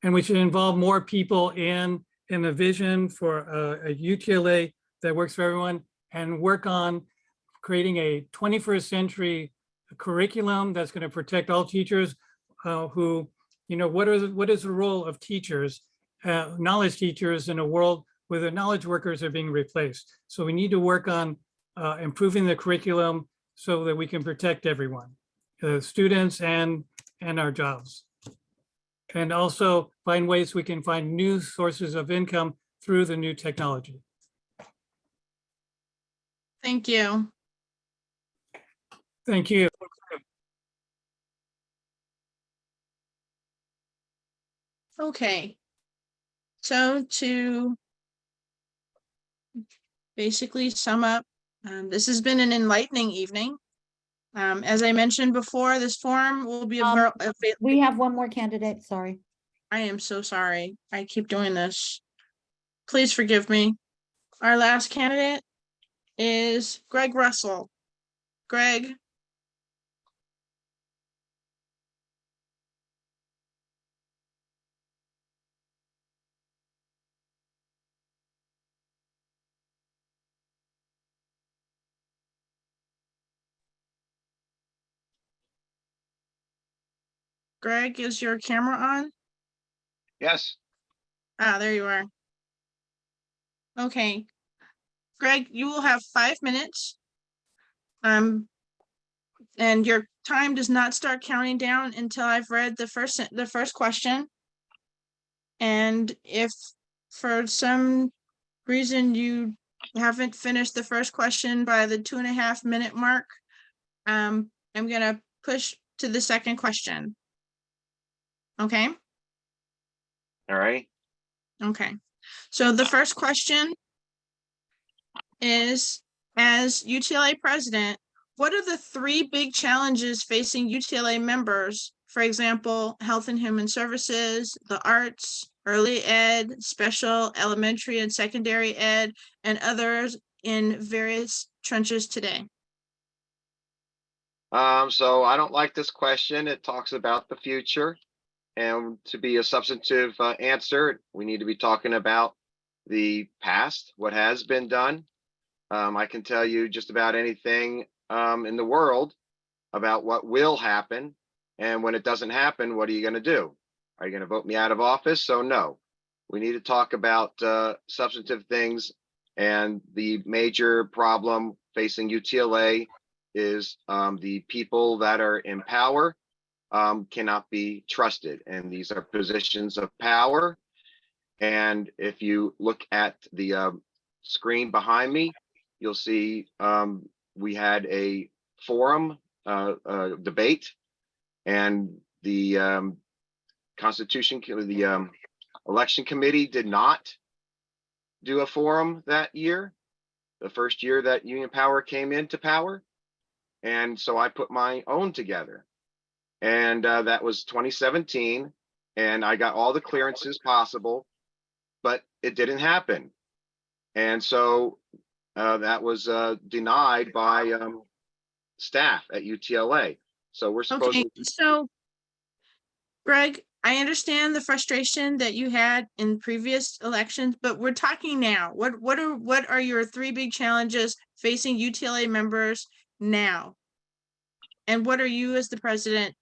we should involve more people in the vision for a UTLA that works for everyone, and work on creating a 21st century curriculum that's going to protect all teachers who, what is the role of teachers, knowledge teachers, in a world where the knowledge workers are being replaced. So we need to work on improving the curriculum so that we can protect everyone, students and our jobs. And also find ways we can find new sources of income through the new technology. Thank you. Thank you. Okay. So to basically sum up, this has been an enlightening evening. As I mentioned before, this forum will be available. We have one more candidate, sorry. I am so sorry. I keep doing this. Please forgive me. Our last candidate is Greg Russell. Greg. Greg, is your camera on? Yes. Ah, there you are. Okay. Greg, you will have 5 minutes. And your time does not start counting down until I've read the first question. And if for some reason you haven't finished the first question by the 2.5 minute mark, I'm gonna push to the second question. Okay. All right. Okay. So the first question is, as UTLA president, what are the 3 big challenges facing UTLA members? For example, health and human services, the arts, early ed, special elementary and secondary ed, and others in various trenches today? So I don't like this question. It talks about the future. And to be a substantive answer, we need to be talking about the past, what has been done. I can tell you just about anything in the world about what will happen. And when it doesn't happen, what are you going to do? Are you going to vote me out of office? So no, we need to talk about substantive things. And the major problem facing UTLA is the people that are in power cannot be trusted. And these are positions of power. And if you look at the screen behind me, you'll see we had a forum debate, and the election committee did not do a forum that year, the first year that Union Power came into power. And so I put my own together. And that was 2017. And I got all the clearances possible, but it didn't happen. And so that was denied by staff at UTLA. So we're supposed Okay, to. so Greg, I understand the frustration that you had in previous elections, but we're talking now. What are your 3 big challenges facing UTLA members now? And what are you as the president?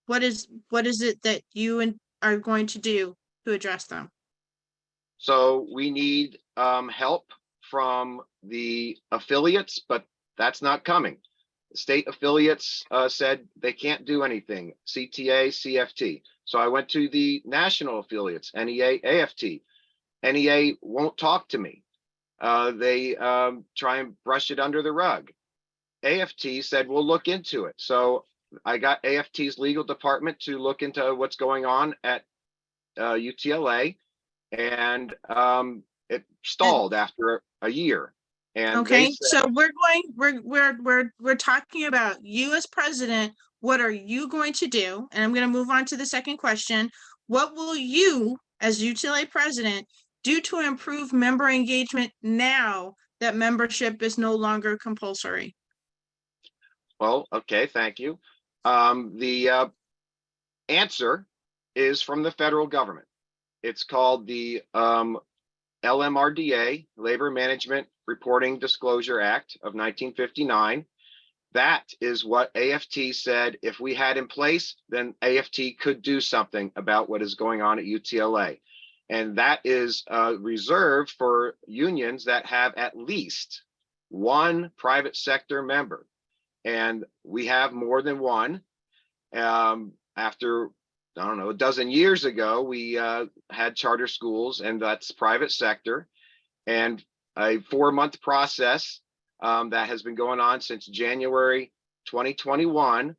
What is it that you are going to do to address them? So we need help from the affiliates, but that's not coming. The state affiliates said they can't do anything, CTA, CFT. So I went to the national affiliates, NEA, AFT. NEA won't talk to me. They try and brush it under the rug. AFT said, we'll look into it. So I got AFT's legal department to look into what's going on at UTLA, and it stalled after a year. And they Okay, said, so we're talking about you as president. What are you going to do? And I'm going to move on to the second question. What will you, as UTLA president, do to improve member engagement now that membership is no longer compulsory? well, okay, thank you. The answer is from the federal government. It's called the LMRDA, Labor Management Reporting Disclosure Act of 1959. That is what AFT said if we had in place, then AFT could do something about what is going on at UTLA. And that is reserved for unions that have at least one private sector member. And we have more than one. After, I don't know, a dozen years ago, we had charter schools, and that's private sector. And a 4-month process that has been going on since January 2021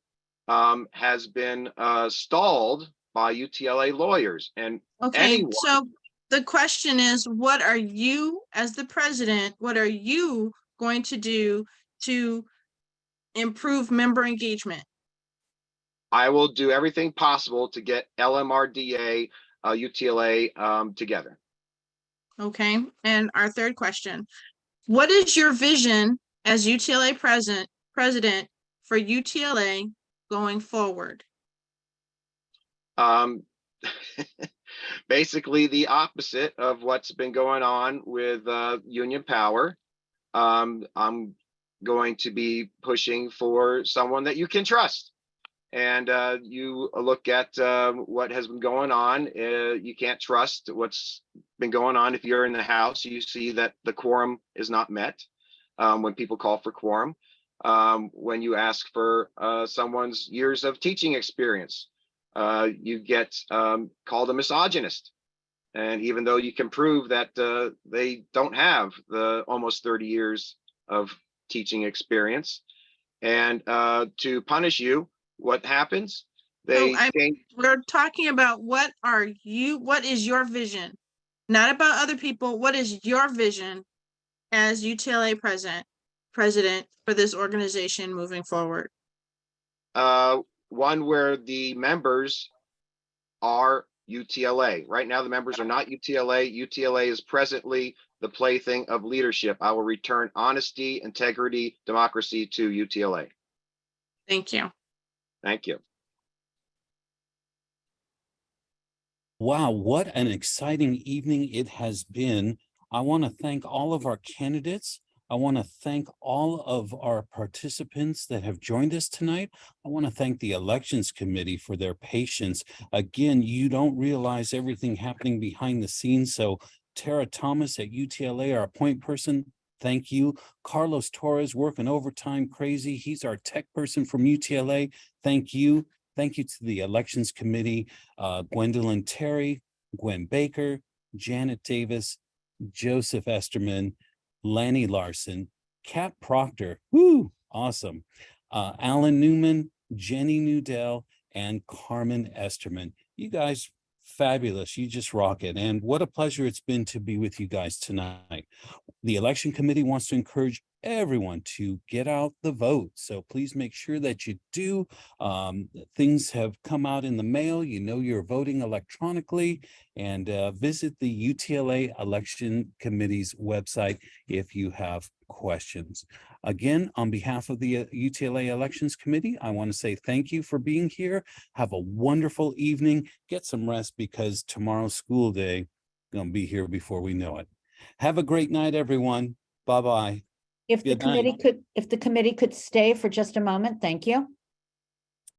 has been stalled by UTLA lawyers. And Okay, so the question is, what are you, as the president, what are you going to do to improve member engagement? I will do everything possible to get LMRDA, UTLA together. Okay, and our third question, what is your vision as UTLA president for UTLA going forward? Basically the opposite of what's been going on with union power. I'm going to be pushing for someone that you can trust. And you look at what has been going on. You can't trust what's been going on. If you're in the House, you see that the quorum is not met when people call for quorum. When you ask for someone's years of teaching experience, you get called a misogynist. And even though you can prove that they don't have the almost 30 years of teaching experience, and to punish you, what happens? We're talking about what is your vision? Not about other people. What is your vision as UTLA president for this organization moving forward? One where the members are UTLA. Right now, the members are not UTLA. UTLA is presently the plaything of leadership. I will return honesty, integrity, democracy to UTLA. Thank you. Thank you. Wow, what an exciting evening it has been. I want to thank all of our candidates. I want to thank all of our participants that have joined us tonight. I want to thank the Elections Committee for their patience. Again, you don't realize everything happening behind the scenes. So Tara Thomas at UTLA, our point person, thank you. Carlos Torres working overtime crazy. He's our tech person from UTLA. Thank you. Thank you to the Elections Committee, Gwendolyn Terry, Gwen Baker, Janet Davis, Joseph Esterman, Lanny Larson, Kat Proctor, woo, awesome. Alan Newman, Jenny Newdell, and Carmen Esterman. You guys, fabulous. You just rock it. And what a pleasure it's been to be with you guys tonight. The Election Committee wants to encourage everyone to get out the vote. So please make sure that you do. Things have come out in the mail. You know you're voting electronically, and visit the UTLA Election Committee's website if you have questions. Again, on behalf of the UTLA Elections Committee, I want to say thank you for being here. Have a wonderful evening. Get some rest because tomorrow's school day going to be here before we know it. Have a great night, everyone. Bye-bye. If the committee could stay for just a moment, thank you.